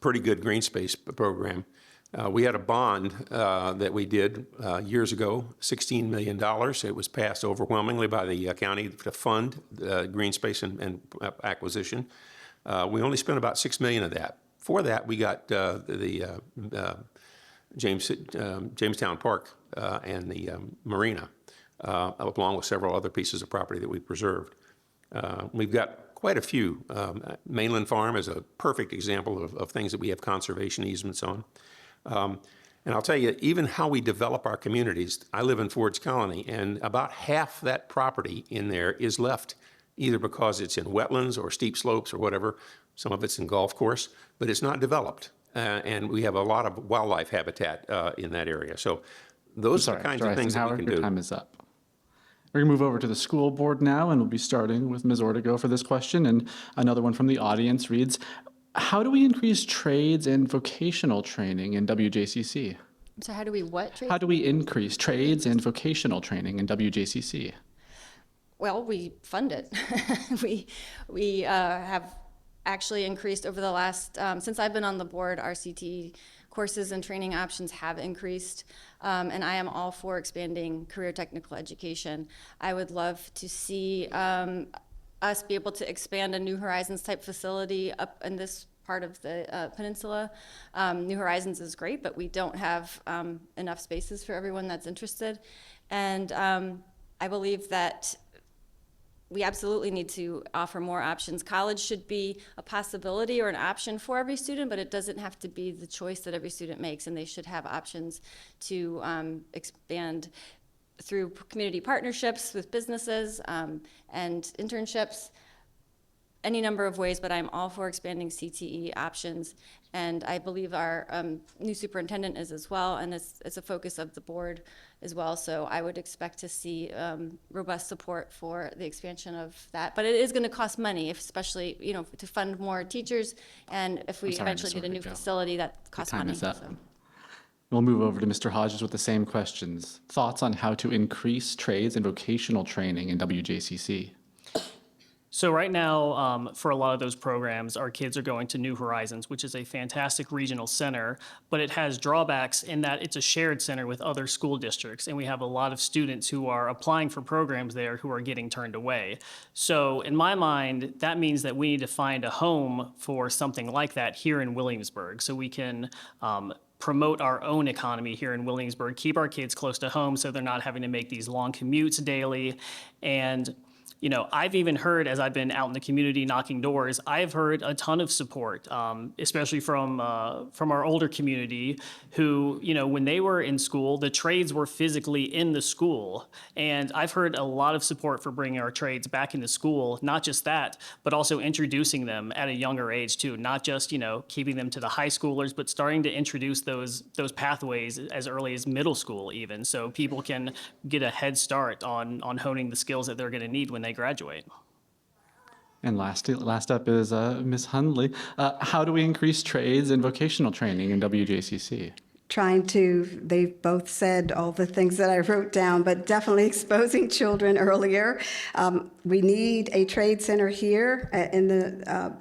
pretty good green space program. We had a bond that we did years ago, $16 million. It was passed overwhelmingly by the county to fund green space and acquisition. We only spent about $6 million of that. For that, we got the Jamestown Park and the marina, along with several other pieces of property that we preserved. We've got quite a few. Mainland Farm is a perfect example of things that we have conservation easements on. And I'll tell you, even how we develop our communities, I live in Ford's Colony, and about half that property in there is left either because it's in wetlands or steep slopes or whatever. Some of it's in golf course, but it's not developed. And we have a lot of wildlife habitat in that area. So those are the kinds of things that we can your do. time is up. We're going to move over to the school board now, and we'll be starting with Ms. Ortego for this question. And another one from the audience reads, how do we increase trades and vocational training in WJCC? So how do we what? Tracy? How do we increase trades and vocational training in WJCC? Well, we fund it. we have actually increased over the last, since I've been on the board, our CTE courses and training options have increased, and I am all for expanding career technical education. I would love to see us be able to expand a New Horizons type facility up in this part of the peninsula. New Horizons is great, but we don't have enough spaces for everyone that's interested. And I believe that we absolutely need to offer more options. College should be a possibility or an option for every student, but it doesn't have to be the choice that every student makes, and they should have options to expand through community partnerships with businesses and internships, any number of ways, but I'm all for expanding CTE options. And I believe our new superintendent is as well, and it's a focus of the board as well. So I would expect to see robust support for the expansion of that. But it is going to cost money, especially, to fund more teachers. And if we eventually need a new facility, that costs money. Is up. So. We'll move over to Mr. Hodges with the same questions. Thoughts on how to increase trades and vocational training in WJCC? So right now, for a lot of those programs, our kids are going to New Horizons, which is a fantastic regional center, but it has drawbacks in that it's a shared center with other school districts, and we have a lot of students who are applying for programs there who are getting turned away. So in my mind, that means that we need to find a home for something like that here in Williamsburg, so we can promote our own economy here in Williamsburg, keep our kids close to home so they're not having to make these long commutes daily. And I've even heard, as I've been out in the community knocking doors, I've heard a ton of support, especially from our older community who, when they were in school, the trades were physically in the school. And I've heard a lot of support for bringing our trades back into school, not just that, but also introducing them at a younger age too, not just, keeping them to the high schoolers, but starting to introduce those pathways as early as middle school even, so people can get a head start on honing the skills that they're going to need when they graduate. And last up is Ms. Hundley. How do we increase trades and vocational training in WJCC? They've both said all the things that I wrote down, but definitely exposing children earlier. We need a trade center here in the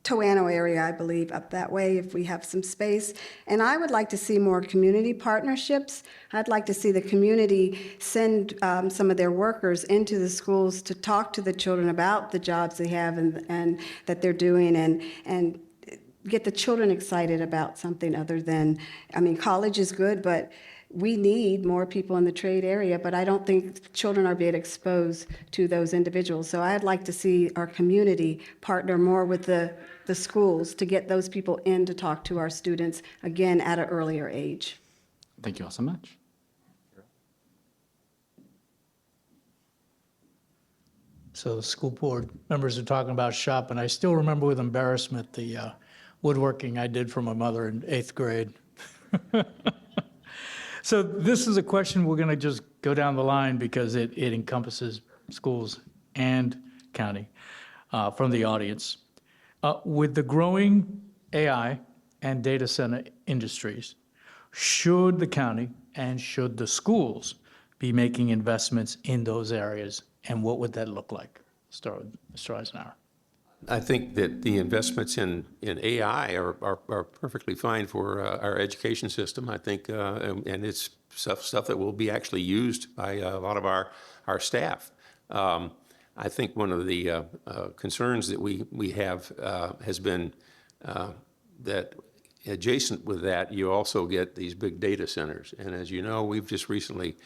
Toano area, I believe, up that way if we have some space. And I would like to see more community partnerships. I'd like to see the community send some of their workers into the schools to talk to the children about the jobs they have and that they're doing, and get the children excited about something other than, college is good, but we need more people in the trade area, but I don't think children are being exposed to those individuals. So I'd like to see our community partner more with the schools to get those people in to talk to our students, again, at an earlier age. Thank you all so much. So the school board members are talking about shop, and I still remember with embarrassment the woodworking I did for my mother in 8th grade. So this is a question we're going to just go down the line because it encompasses schools and county from the audience. With the growing AI and data center industries, should the county and should the schools be making investments in those areas, and what would that look like? Start with Mr. Eisenhower. I think that the investments in AI are perfectly fine for our education system. I think, and it's stuff that will be actually used by a lot of our staff. I think one of the concerns that we have has been that adjacent with that, you also get these big data centers. And as you know, we've just recently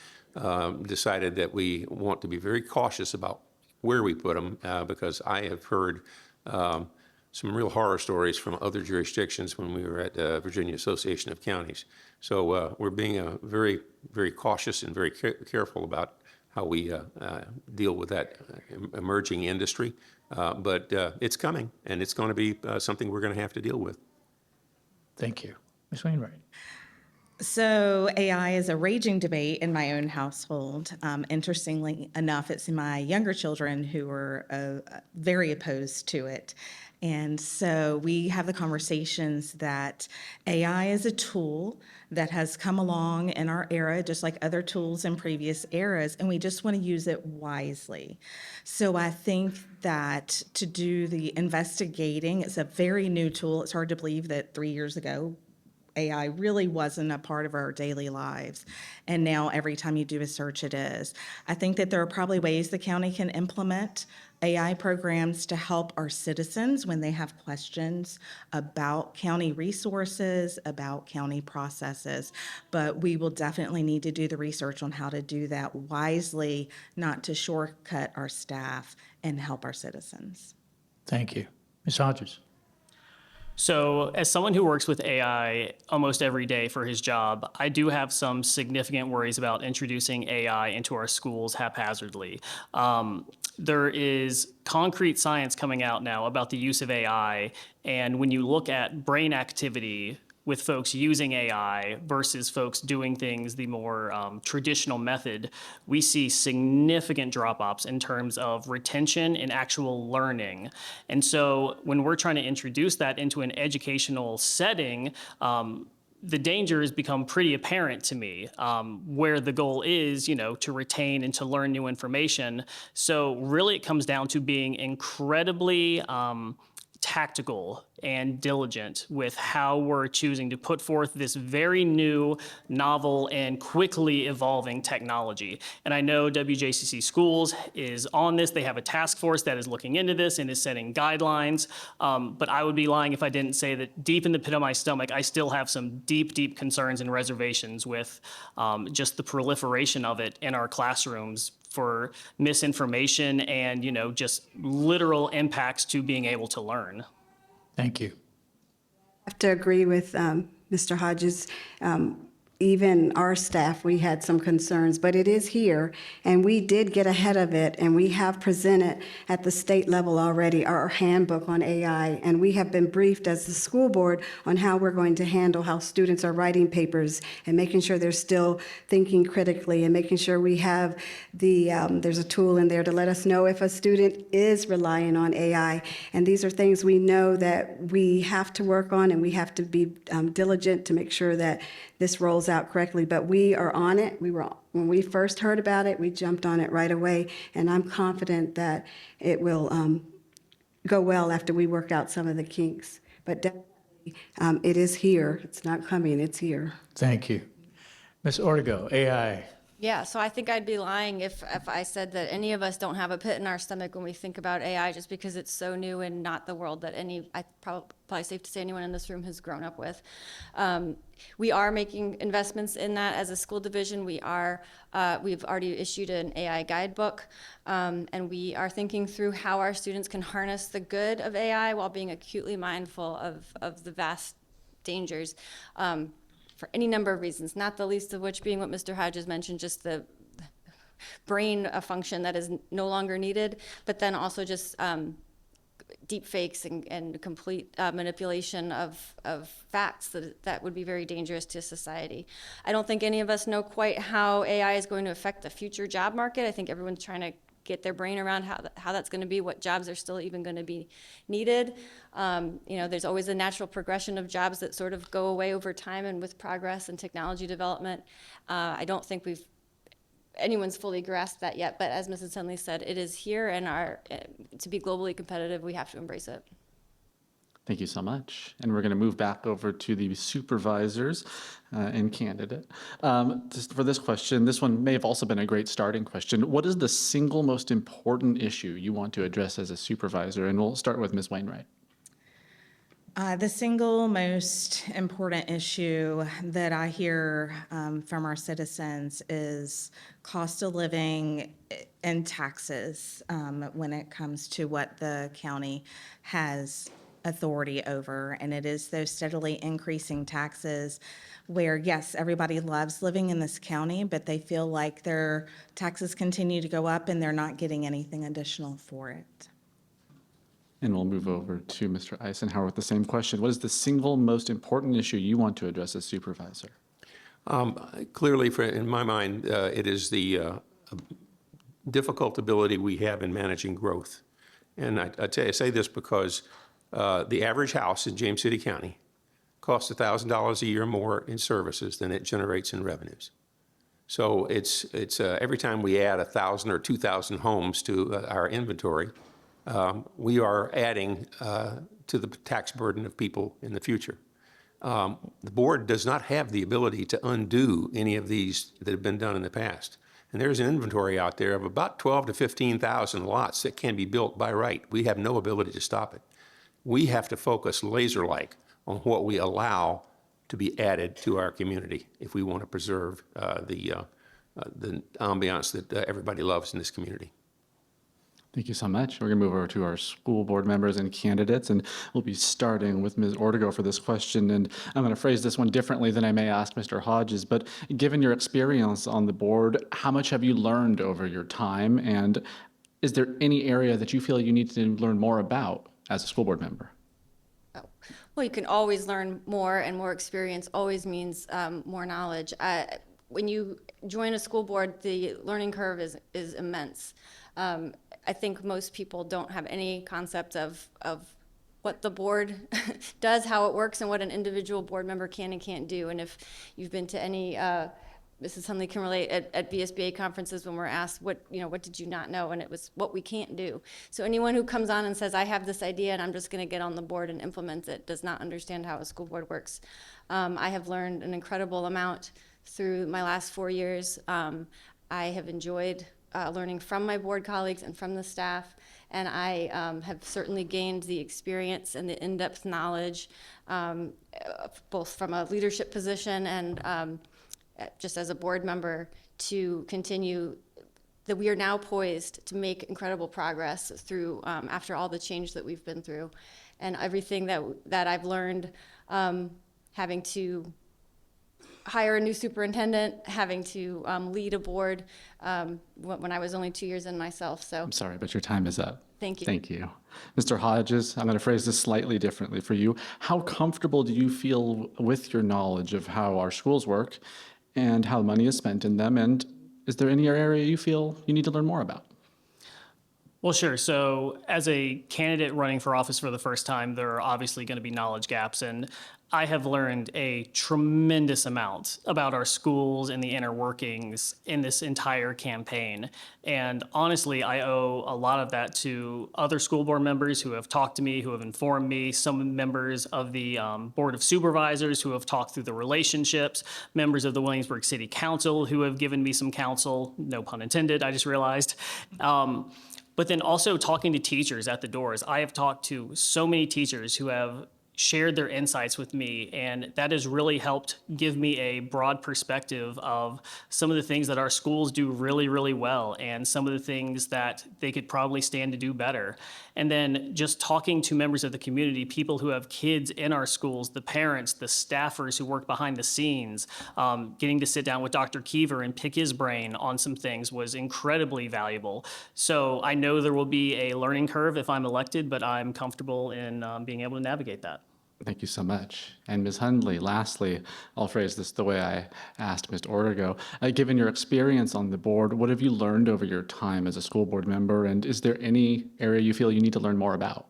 decided that we want to be very cautious about where we put them, because I have heard some real horror stories from other jurisdictions when we were at the Virginia Association of Counties. So we're being very, very cautious and very careful about how we deal with that emerging industry. But it's coming, and it's going to be something we're going to have to deal with. Thank you. Ms. Wainwright. So AI is a raging debate in my own household. Interestingly enough, it's my younger children who are very opposed to it. And so we have the conversations that AI is a tool that has come along in our era, just like other tools in previous eras, and we just want to use it wisely. So I think that to do the investigating, it's a very new tool. It's hard to believe that 3 years ago, AI really wasn't a part of our daily lives. And now every time you do a search, it is. I think that there are probably ways the county can implement AI programs to help our citizens when they have questions about county resources, about county processes. But we will definitely need to do the research on how to do that wisely, not to shortcut our staff and help our citizens. Thank you. Ms. Hodges. So, as someone who works with AI almost every day for his job, I do have some significant worries about introducing AI into our schools haphazardly. There is concrete science coming out now about the use of AI, and when you look at brain activity with folks using AI versus folks doing things the more traditional method, we see significant drop-offs in terms of retention and actual learning. And so when we're trying to introduce that into an educational setting, the dangers become pretty apparent to me, where the goal is, to retain and to learn new information. So really it comes down to being incredibly tactical and diligent with how we're choosing to put forth this very new, novel, and quickly evolving technology. And I know WJCC Schools is on this. They have a task force that is looking into this and is setting guidelines. But I would be lying if I didn't say that deep in the pit of my stomach, I still have some deep, deep concerns and reservations with just the proliferation of it in our classrooms for misinformation and, just literal impacts to being able to learn. Thank you. I have to agree with Mr. Hodges. Even our staff, we had some concerns, but it is here, and we did get ahead of it, and we have presented at the state level already our handbook on AI, and we have been briefed as the school board on how we're going to handle how students are writing papers and making sure they're still thinking critically and making sure we have there's a tool in there to let us know if a student is relying on AI. And these are things we know that we have to work on, and we have to be diligent to make sure that this rolls out correctly, but we are on it. When we first heard about it, we jumped on it right away, and I'm confident that it will go well after we work out some of the kinks. But definitely, it is here. It's not coming, it's here. Thank you. Ms. Ortego, AI. Yeah, so I think I'd be lying if I said that any of us don't have a pit in our stomach when we think about AI, just because it's so new and not the world that probably safe to say anyone in this room has grown up with. We are making investments in that as a school division. we've already issued an AI guidebook, and we are thinking through how our students can harness the good of AI while being acutely mindful of the vast dangers. For any number of reasons, not the least of which being what Mr. Hodges mentioned, just the brain function that is no longer needed, but then also just deep fakes and complete manipulation of facts that would be very dangerous to society. I don't think any of us know quite how AI is going to affect the future job market. I think everyone's trying to get their brain around how that's going to be, what jobs are still even going to be needed. There's always a natural progression of jobs that sort of go away over time and with progress and technology development. I don't think we've anyone's fully grasped that yet, but as Mrs. Hunley said, it is here, and to be globally competitive, we have to embrace it. Thank you so much. And we're going to move back over to the supervisors and candidate. Just for this question, this one may have also been a great starting question. What is the single most important issue you want to address as a supervisor? And we'll start with Ms. Wainwright. The single most important issue that I hear from our citizens is cost of living and taxes when it comes to what the county has authority over. And it is those steadily increasing taxes where, yes, everybody loves living in this county, but they feel like their taxes continue to go up and they're not getting anything additional for it. And we'll move over to Mr. Eisenhower with the same question. What is the single most important issue you want to address as supervisor? Clearly, in my mind, it is the difficult ability we have in managing growth. And I say this because the average house in James City County costs $1,000 a year more in services than it generates in revenues. So it's every time we add 1,000 or 2,000 homes to our inventory, we are adding to the tax burden of people in the future. The board does not have the ability to undo any of these that have been done in the past. And there's an inventory out there of about 12 to 15,000 lots that can be built by right. We have no ability to stop it. We have to focus laser-like on what we allow to be added to our community if we want to preserve the ambiance that everybody loves in this community. Thank you so much. We're going to move over to our school board members and candidates, and we'll be starting with Ms. Ortego for this question. And I'm going to phrase this one differently than I may ask Mr. Hodges, but given your experience on the board, how much have you learned over your time? And is there any area that you feel you need to learn more about as a school board member? Well, you can always learn more, and more experience always means more knowledge. When you join a school board, the learning curve is immense. I think most people don't have any concept of what the board does, how it works, and what an individual board member can and can't do. And if you've been to any, Mrs. Hunley can relate, at VSBA conferences when we're asked, what did you not know? And it was what we can't do. So anyone who comes on and says, I have this idea and I'm just going to get on the board and implement it, does not understand how a school board works. I have learned an incredible amount through my last 4 years. I have enjoyed learning from my board colleagues and from the staff, and I have certainly gained the experience and the in-depth knowledge, both from a leadership position and just as a board member, to continue that we are now poised to make incredible progress through after all the change that we've been through, and everything that I've learned, having to hire a new superintendent, having to lead a board when I was only 2 years in myself. So I'm sorry, but your time is up. Thank you. Thank you. Mr. Hodges, I'm going to phrase this slightly differently for you. How comfortable do you feel with your knowledge of how our schools work and how money is spent in them? And is there any area you feel you need to learn more about? Well, sure. So as a candidate running for office for the first time, there are obviously going to be knowledge gaps. And I have learned a tremendous amount about our schools and the inner workings in this entire campaign. And honestly, I owe a lot of that to other school board members who have talked to me, who have informed me, some members of the Board of Supervisors who have talked through the relationships, members of the Williamsburg City Council who have given me some counsel, no pun intended, I just realized. But then also talking to teachers at the doors. I have talked to so many teachers who have shared their insights with me, and that has really helped give me a broad perspective of some of the things that our schools do really, really well and some of the things that they could probably stand to do better. And then just talking to members of the community, people who have kids in our schools, the parents, the staffers who work behind the scenes, getting to sit down with Dr. Keever and pick his brain on some things was incredibly valuable. So I know there will be a learning curve if I'm elected, but I'm comfortable in being able to navigate that. Thank you so much. And Ms. Hundley, lastly, I'll phrase this the way I asked Mr. Ortego. Given your experience on the board, what have you learned over your time as a school board member? And is there any area you feel you need to learn more about?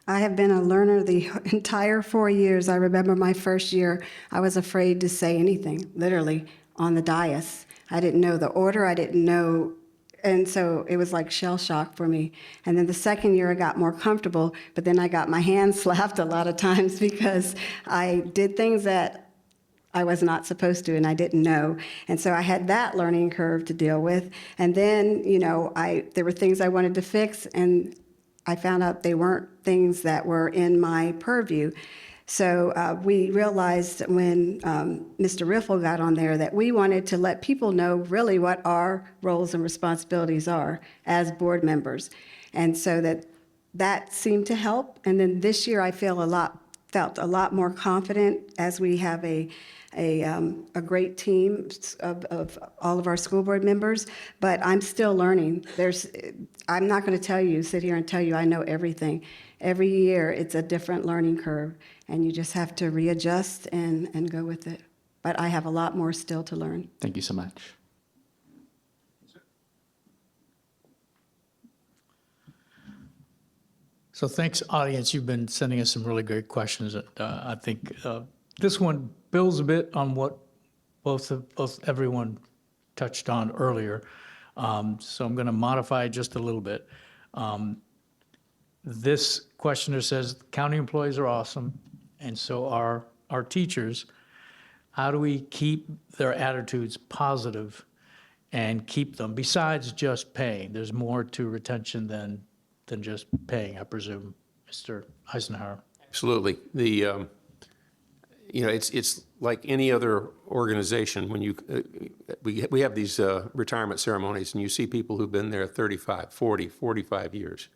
I have been a learner the entire 4 years. I remember my first year, I was afraid to say anything, literally, on the dais. I didn't know the order. I didn't know. And so it was like shell shock for me. And then the second year I got more comfortable, but then I got my hands slapped a lot of times because I did things that I was not supposed to and I didn't know. And so I had that learning curve to deal with. And then, there were things I wanted to fix and I found out they weren't things that were in my purview. So we realized when Mr. Riffle got on there that we wanted to let people know really what our roles and responsibilities are as board members. And so that seemed to help. And then this year I felt a lot more confident as we have a great team of all of our school board members, but I'm still learning. I'm not going to sit here and tell you I know everything. Every year it's a different learning curve, and you just have to readjust and go with it. But I have a lot more still to learn. Thank you so much. So thanks, audience. You've been sending us some really great questions. I think this one builds a bit on what both everyone touched on earlier. So I'm going to modify it just a little bit. This questioner says county employees are awesome, and so are our teachers. How do we keep their attitudes positive and keep them, besides just paying? There's more to retention than just paying, I presume, Mr. Eisenhower. Absolutely. It's like any other organization. When we have these retirement ceremonies, and you see people who've been there 35, 40, 45 years,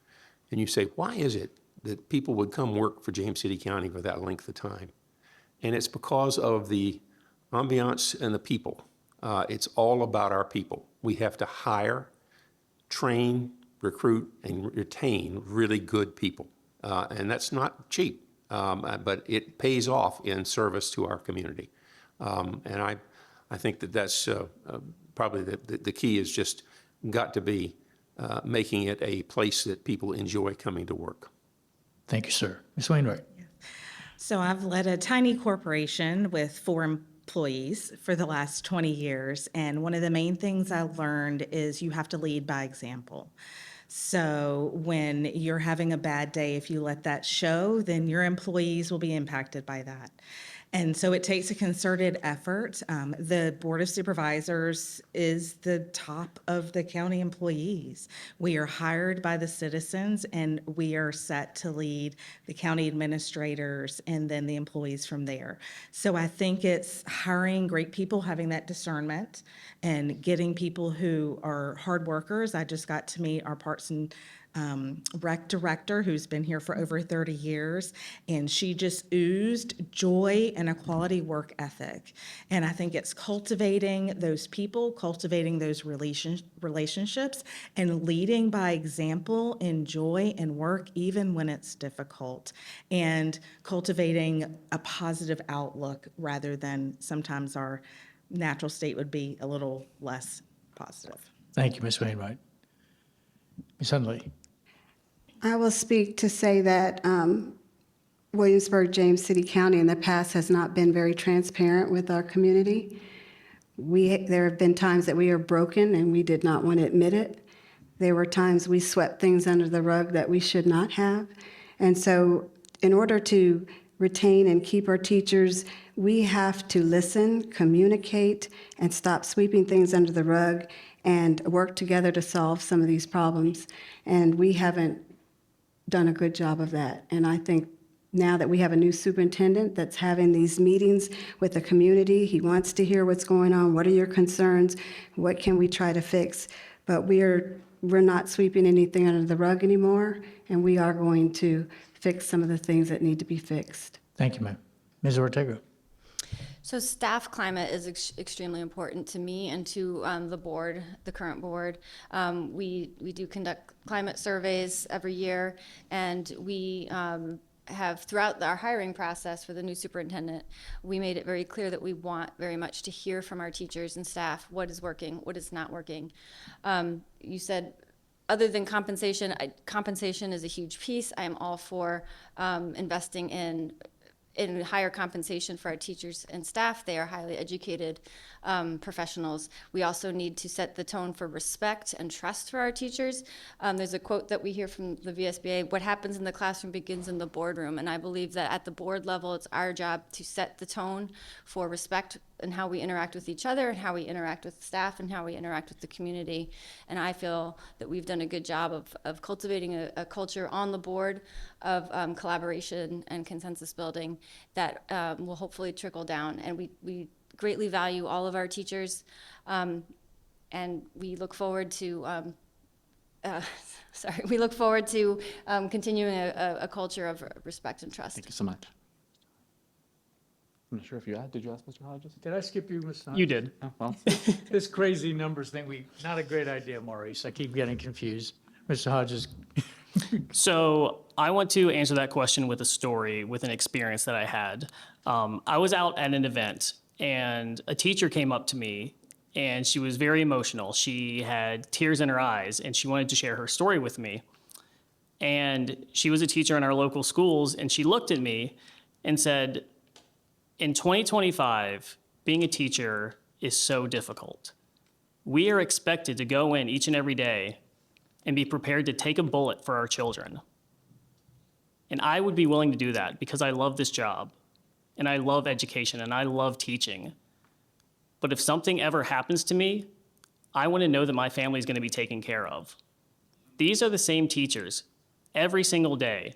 and you say, why is it that people would come work for James City County for that length of time? And it's because of the ambiance and the people. It's all about our people. We have to hire, train, recruit, and retain really good people. And that's not cheap, but it pays off in service to our community. And I think that's probably the key is just got to be making it a place that people enjoy coming to work. Thank you, sir. Ms. Wainwright. So I've led a tiny corporation with 4 employees for the last 20 years. And one of the main things I learned is you have to lead by example. So when you're having a bad day, if you let that show, then your employees will be impacted by that. And so it takes a concerted effort. The Board of Supervisors is the top of the county employees. We are hired by the citizens, and we are set to lead the county administrators and then the employees from there. So I think it's hiring great people, having that discernment, and getting people who are hard workers. I just got to meet our Parks and Rec director, who's been here for over 30 years, and she just oozed joy and a quality work ethic. And I think it's cultivating those people, cultivating those relationships, and leading by example in joy and work, even when it's difficult, and cultivating a positive outlook rather than sometimes our natural state would be a little less positive. Thank you, Ms. Wainwright. Ms. Hundley. I will speak to say that Williamsburg-James City County in the past has not been very transparent with our community. There have been times that we are broken and we did not want to admit it. There were times we swept things under the rug that we should not have. And so in order to retain and keep our teachers, we have to listen, communicate, and stop sweeping things under the rug and work together to solve some of these problems. And we haven't done a good job of that. And I think now that we have a new superintendent that's having these meetings with the community, he wants to hear what's going on. What are your concerns? What can we try to fix? But we're not sweeping anything under the rug anymore, and we are going to fix some of the things that need to be fixed. Thank you, ma'am. Ms. Ortega. So staff climate is extremely important to me and to the board, the current board. We do conduct climate surveys every year, and we have, throughout our hiring process for the new superintendent, we made it very clear that we want very much to hear from our teachers and staff what is working, what is not working. You said, other than compensation, compensation is a huge piece. I am all for investing in in higher compensation for our teachers and staff. They are highly educated professionals. We also need to set the tone for respect and trust for our teachers. There's a quote that we hear from the VSBA, what happens in the classroom begins in the boardroom. And I believe that at the board level, it's our job to set the tone for respect and how we interact with each other and how we interact with staff and how we interact with the community. And I feel that we've done a good job of cultivating a culture on the board of collaboration and consensus building that will hopefully trickle down. And we greatly value all of our teachers, and we look forward to continuing a culture of respect and trust. Thank you so much. I'm not sure if you did you ask Mr. Hodges? Did I skip you, Ms. Hunt? You did. Oh, well, This crazy numbers thing, not a great idea, Maurice. I keep getting confused. Mr. Hodges, So I want to answer that question with a story, with an experience that I had. I was out at an event, and a teacher came up to me, and she was very emotional. She had tears in her eyes, and she wanted to share her story with me. And she was a teacher in our local schools, and she looked at me and said, in 2025, being a teacher is so difficult. We are expected to go in each and every day and be prepared to take a bullet for our children. And I would be willing to do that because I love this job, and I love education, and I love teaching. But if something ever happens to me, I want to know that my family is going to be taken care of. These are the same teachers every single day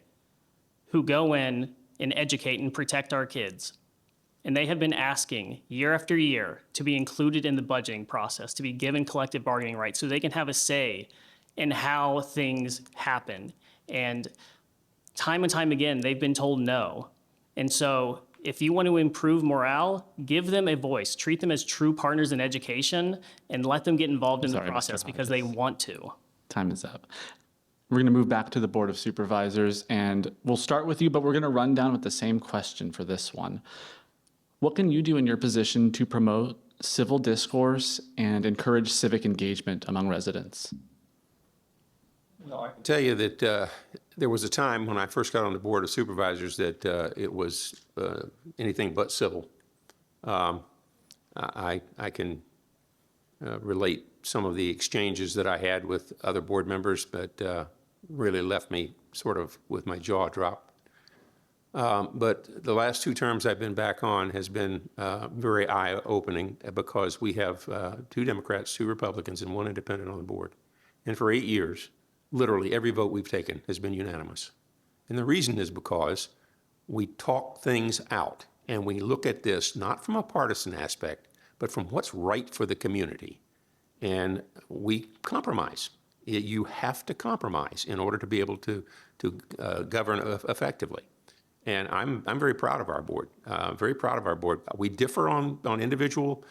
who go in and educate and protect our kids. And they have been asking year after year to be included in the budgeting process, to be given collective bargaining rights so they can have a say in how things happen. And time again, they've been told no. And so if you want to improve morale, give them a voice, treat them as true partners in education, and let them get involved in the Sorry, Mr. process because they Hodges. want to. time is up. We're going to move back to the Board of Supervisors, and we'll start with you, but we're going to run down with the same question for this one. What can you do in your position to promote civil discourse and encourage civic engagement among residents? Well, I can tell you that there was a time when I first got on the Board of Supervisors that it was anything but civil. I can relate some of the exchanges that I had with other board members, but really left me sort of with my jaw dropped. But the last 2 terms I've been back on has been very eye-opening because we have 2 Democrats, 2 Republicans, and 1 independent on the board. And for 8 years, literally every vote we've taken has been unanimous. And the reason is because we talk things out and we look at this not from a partisan aspect, but from what's right for the community. And we compromise. You have to compromise in order to be able to govern effectively. And I'm very proud of our board, very proud of our board. We differ on individual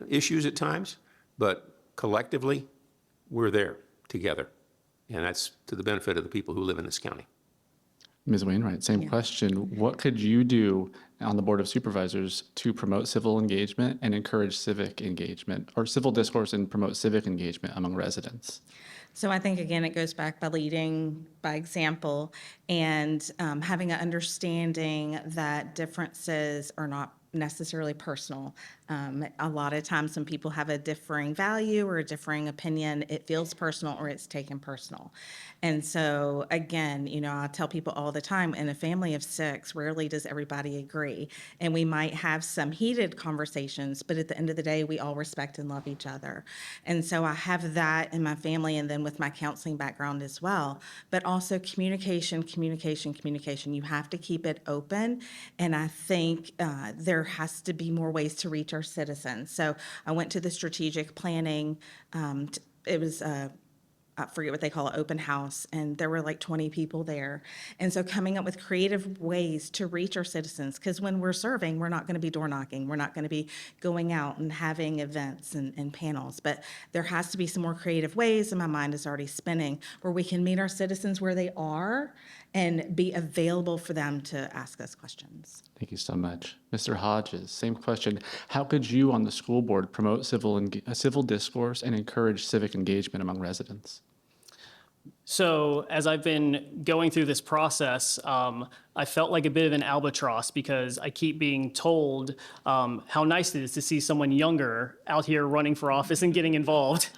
issues at times, but collectively, we're there together. And that's to the benefit of the people who live in this county. Ms. Wainwright, same question. What could you do on the Board of Supervisors to promote civil engagement and encourage civic engagement, or civil discourse and promote civic engagement among residents? So I think, again, it goes back by leading by example and having an understanding that differences are not necessarily personal. A lot of times when people have a differing value or a differing opinion, it feels personal or it's taken personal. And so, again, I tell people all the time, in a family of 6, rarely does everybody agree. And we might have some heated conversations, but at the end of the day, we all respect and love each other. And so I have that in my family and then with my counseling background as well. But also communication. You have to keep it open. And I think there has to be more ways to reach our citizens. So I went to the strategic planning. It was I forget what they call it, open house, and there were like 20 people there. And so coming up with creative ways to reach our citizens, because when we're serving, we're not going to be door knocking. We're not going to be going out and having events and panels. But there has to be some more creative ways, and my mind is already spinning, where we can meet our citizens where they are and be available for them to ask us questions. Thank you so much. Mr. Hodges, same question. How could you on the school board promote civil discourse and encourage civic engagement among residents? So as I've been going through this process, I felt like a bit of an albatross because I keep being told how nice it is to see someone younger out here running for office and getting involved.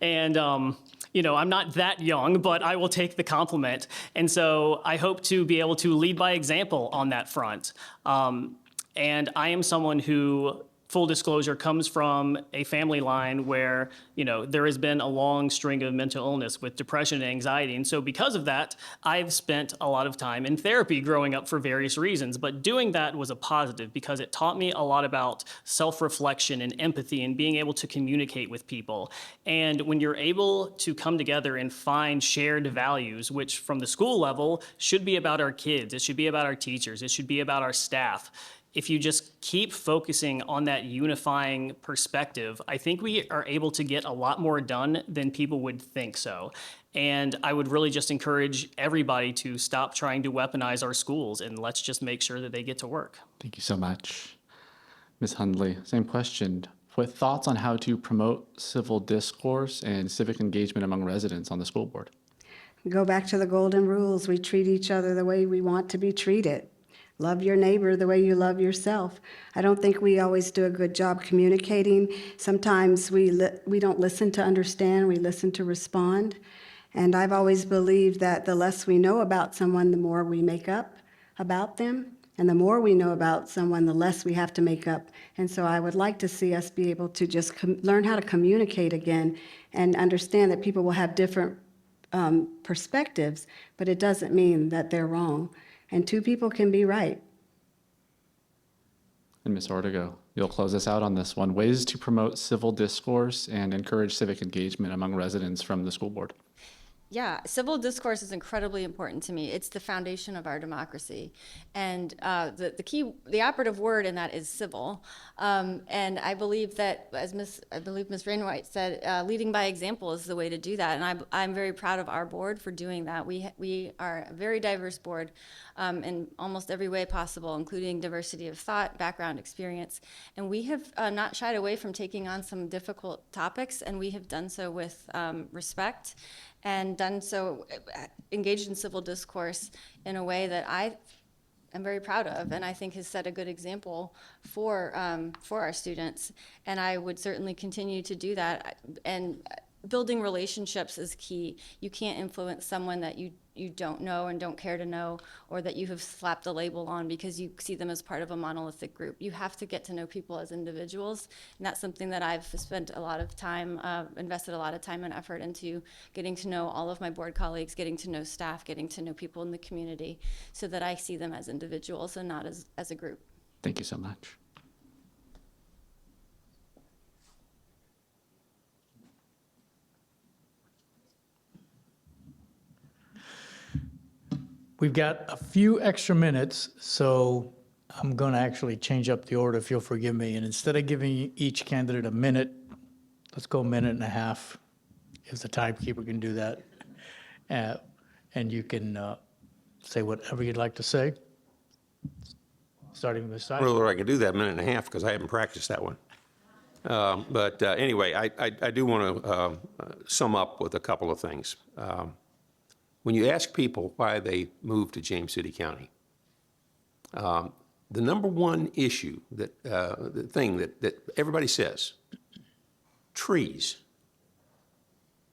And, I'm not that young, but I will take the compliment. And so I hope to be able to lead by example on that front. And I am someone who, full disclosure, comes from a family line where, there has been a long string of mental illness with depression and anxiety. And so because of that, I've spent a lot of time in therapy growing up for various reasons. But doing that was a positive because it taught me a lot about self-reflection and empathy and being able to communicate with people. And when you're able to come together and find shared values, which from the school level should be about our kids, it should be about our teachers, it should be about our staff. If you just keep focusing on that unifying perspective, I think we are able to get a lot more done than people would think so. And I would really just encourage everybody to stop trying to weaponize our schools and let's just make sure that they get to work. Thank you so much. Ms. Hundley, same question. With thoughts on how to promote civil discourse and civic engagement among residents on the school board? Go back to the golden rules. We treat each other the way we want to be treated. Love your neighbor the way you love yourself. I don't think we always do a good job communicating. Sometimes we don't listen to understand, we listen to respond. And I've always believed that the less we know about someone, the more we make up about them. And the more we know about someone, the less we have to make up. And so I would like to see us be able to just learn how to communicate again and understand that people will have different perspectives, but it doesn't mean that they're wrong. And two people can be right. And Ms. Ortego, you'll close us out on this one. Ways to promote civil discourse and encourage civic engagement among residents from the school board. Yeah, civil discourse is incredibly important to me. It's the foundation of our democracy. And the operative word in that is civil. And I believe that, as Ms. Rainwright said, leading by example is the way to do that. And I'm very proud of our board for doing that. We are a very diverse board in almost every way possible, including diversity of thought, background, experience. And we have not shied away from taking on some difficult topics, and we have done so with respect and done so, engaged in civil discourse in a way that I am very proud of, and I think has set a good example for our students. And I would certainly continue to do that. And building relationships is key. You can't influence someone that you don't know and don't care to know, or that you have slapped a label on because you see them as part of a monolithic group. You have to get to know people as individuals, and that's something that I've spent a lot of time, invested a lot of time and effort into, getting to know all of my board colleagues, getting to know staff, getting to know people in the community, so that I see them as individuals and not as a group. Thank you so much. We've got a few extra minutes, so I'm going to actually change up the order, if you'll forgive me. And instead of giving each candidate a minute, let's go a minute and a half, if the timekeeper can do that. And you can say whatever you'd like to say, starting with this side. Well, I can do that minute and a half because I haven't practiced that one. But anyway, I do want to sum up with a couple of things. When you ask people why they moved to James City County, the number one issue, the thing that everybody says, trees.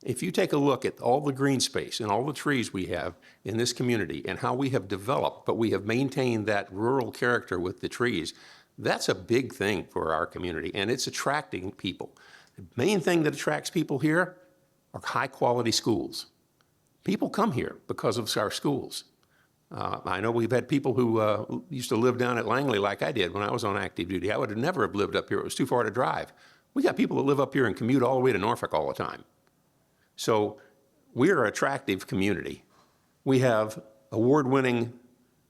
If you take a look at all the green space and all the trees we have in this community and how we have developed, but we have maintained that rural character with the trees, that's a big thing for our community, and it's attracting people. The main thing that attracts people here are high-quality schools. People come here because of our schools. I know we've had people who used to live down at Langley like I did when I was on active duty. I would have never have lived up here. It was too far to drive. We got people that live up here and commute all the way to Norfolk all the time. So we're an attractive community. We have award-winning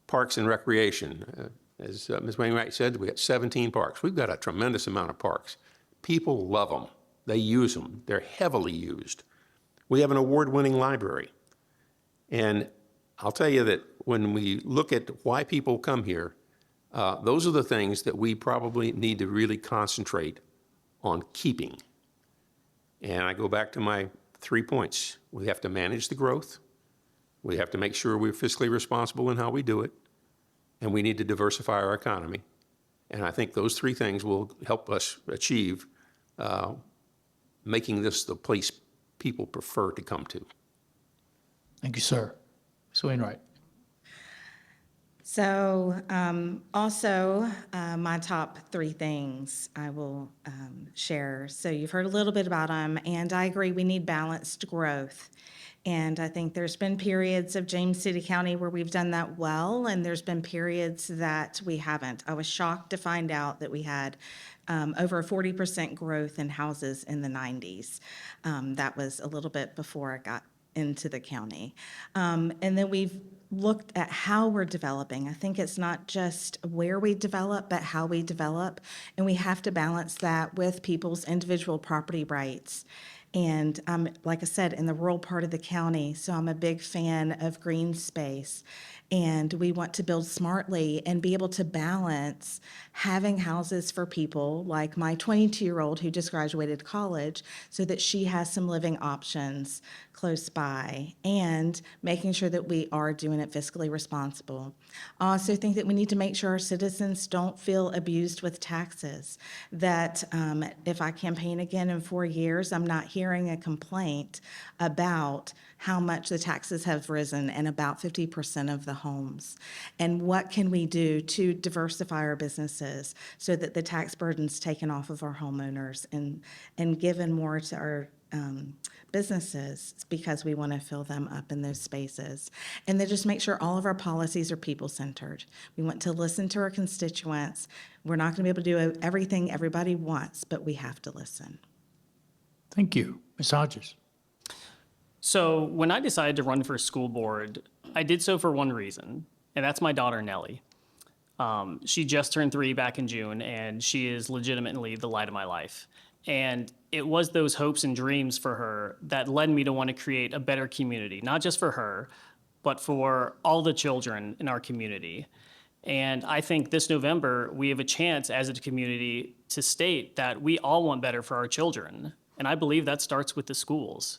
parks and recreation. As Ms. Wainwright said, we got 17 parks. We've got a tremendous amount of parks. People love them. They use them. They're heavily used. We have an award-winning library. And I'll tell you that when we look at why people come here, those are the things that we probably need to really concentrate on keeping. And I go back to my 3 points. We have to manage the growth. We have to make sure we're fiscally responsible in how we do it. And we need to diversify our economy. And I think those 3 things will help us achieve making this the place people prefer to come to. Thank you, sir. Ms. Wainwright. So also my top 3 things I will share. So you've heard a little bit about them, and I agree we need balanced growth. And I think there's been periods of James City County where we've done that well, and there's been periods that we haven't. I was shocked to find out that we had over a 40% growth in houses in the 90s. That was a little bit before I got into the county. And then we've looked at how we're developing. I think it's not just where we develop, but how we develop. And we have to balance that with people's individual property rights. And like I said, in the rural part of the county, so I'm a big fan of green space. And we want to build smartly and be able to balance having houses for people like my 22-year-old who just graduated college so that she has some living options close by, and making sure that we are doing it fiscally responsible. I also think that we need to make sure our citizens don't feel abused with taxes, that if I campaign again in 4 years, I'm not hearing a complaint about how much the taxes have risen in about 50% of the homes. And what can we do to diversify our businesses so that the tax burden's taken off of our homeowners and given more to our businesses, because we want to fill them up in those spaces. And then just make sure all of our policies are people-centered. We want to listen to our constituents. We're not going to be able to do everything everybody wants, but we have to listen. Thank you. Ms. Hodges. So when I decided to run for school board, I did so for one reason, and that's my daughter, Nellie. She just turned 3 back in June, and she is legitimately the light of my life. And it was those hopes and dreams for her that led me to want to create a better community, not just for her, but for all the children in our community. And I think this November, we have a chance as a community to state that we all want better for our children. And I believe that starts with the schools.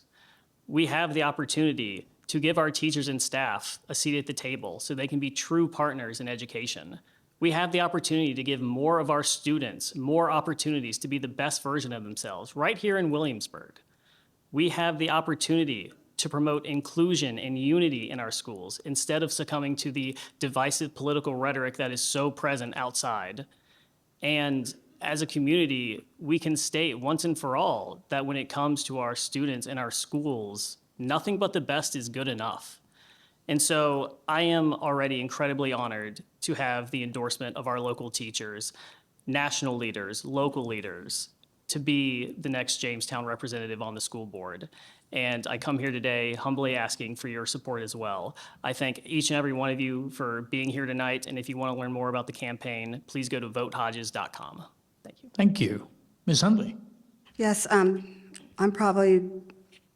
We have the opportunity to give our teachers and staff a seat at the table so they can be true partners in education. We have the opportunity to give more of our students more opportunities to be the best version of themselves right here in Williamsburg. We have the opportunity to promote inclusion and unity in our schools instead of succumbing to the divisive political rhetoric that is so present outside. And as a community, we can state once and for all that when it comes to our students and our schools, nothing but the best is good enough. And so I am already incredibly honored to have the endorsement of our local teachers, national leaders, local leaders, to be the next Jamestown representative on the school board. And I come here today humbly asking for your support as well. I thank each and every one of you for being here tonight. And if you want to learn more about the campaign, please go to votehodges.com. Thank you. Thank you. Ms. Hundley. Yes, I'm probably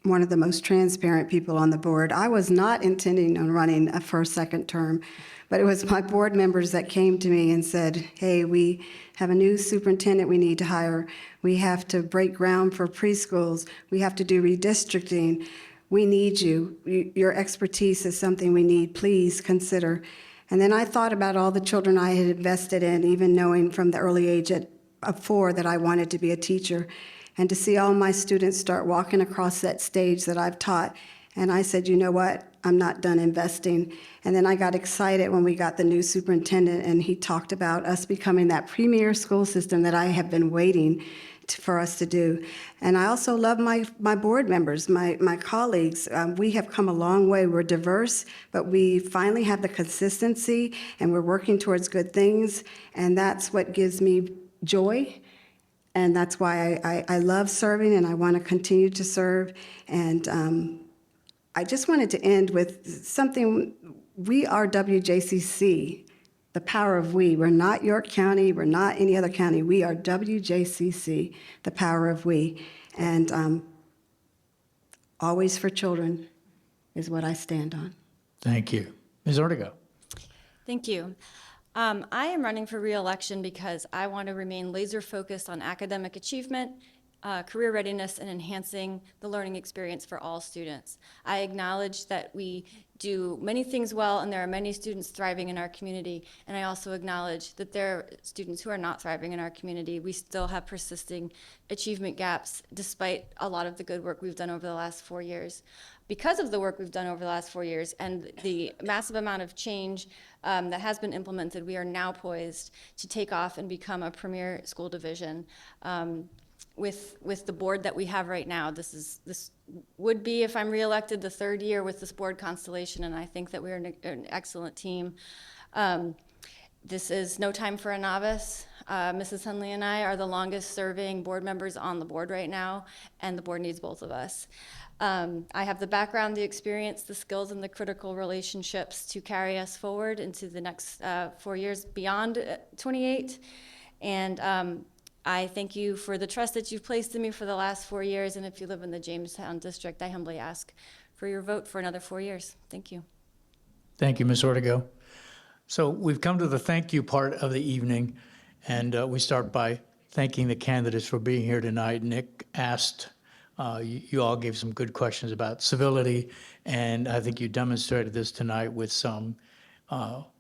one of the most transparent people on the board. I was not intending on running a first, second term, but it was my board members that came to me and said, hey, we have a new superintendent we need to hire. We have to break ground for preschools. We have to do redistricting. We need you. Your expertise is something we need. Please consider. And then I thought about all the children I had invested in, even knowing from the early age of 4 that I wanted to be a teacher. And to see all my students start walking across that stage that I've taught. And I said, you know what? I'm not done investing. And then I got excited when we got the new superintendent, and he talked about us becoming that premier school system that I have been waiting for us to do. And I also love my board members, my colleagues. We have come a long way. We're diverse, but we finally have the consistency, and we're working towards good things. And that's what gives me joy. And that's why I love serving, and I want to continue to serve. And I just wanted to end with something. We are WJCC, the power of we. We're not York County. We're not any other county. We are WJCC, the power of we. And always for children is what I stand on. Thank you. Ms. Ortego. Thank you. I am running for re-election because I want to remain laser focused on academic achievement career readiness and enhancing the learning experience for all students. I acknowledge that we do many things well and there are many students thriving in our community, and I also acknowledge that there are students who are not thriving in our community. We still have persisting achievement gaps despite a lot of the good work we've done over the last 4 years. Because of the work we've done over the last 4 years and the massive amount of change that has been implemented, we are now poised to take off and become a premier school division. With the board that we have right now, this would be, if I'm reelected, the 3rd year with this board constellation, and I think that we're an excellent team. This is no time for a novice. Mrs. Hunley and I are the longest serving board members on the board right now, and the board needs both of us. I have the background, the experience, the skills, and the critical relationships to carry us forward into the next 4 years beyond 28. And I thank you for the trust that you've placed in me for the last 4 years. And if you live in the Jamestown district, I humbly ask for your vote for another 4 years. Thank you. Thank you, Ms. Ortego. So we've come to the thank you part of the evening, and we start by thanking the candidates for being here tonight. Nick asked, you all gave some good questions about civility, and I think you demonstrated this tonight with some,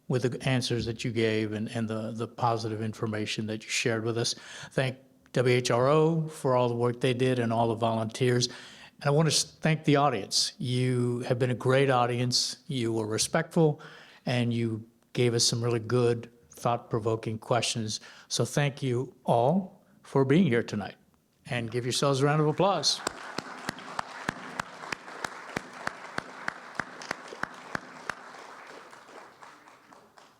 with the answers that you gave and the positive information that you shared with us. Thank WHRO for all the work they did and all the volunteers. And I want to thank the audience. You have been a great audience. You were respectful, and you gave us some really good, thought-provoking questions. So thank you all for being here tonight, and give yourselves a round of applause.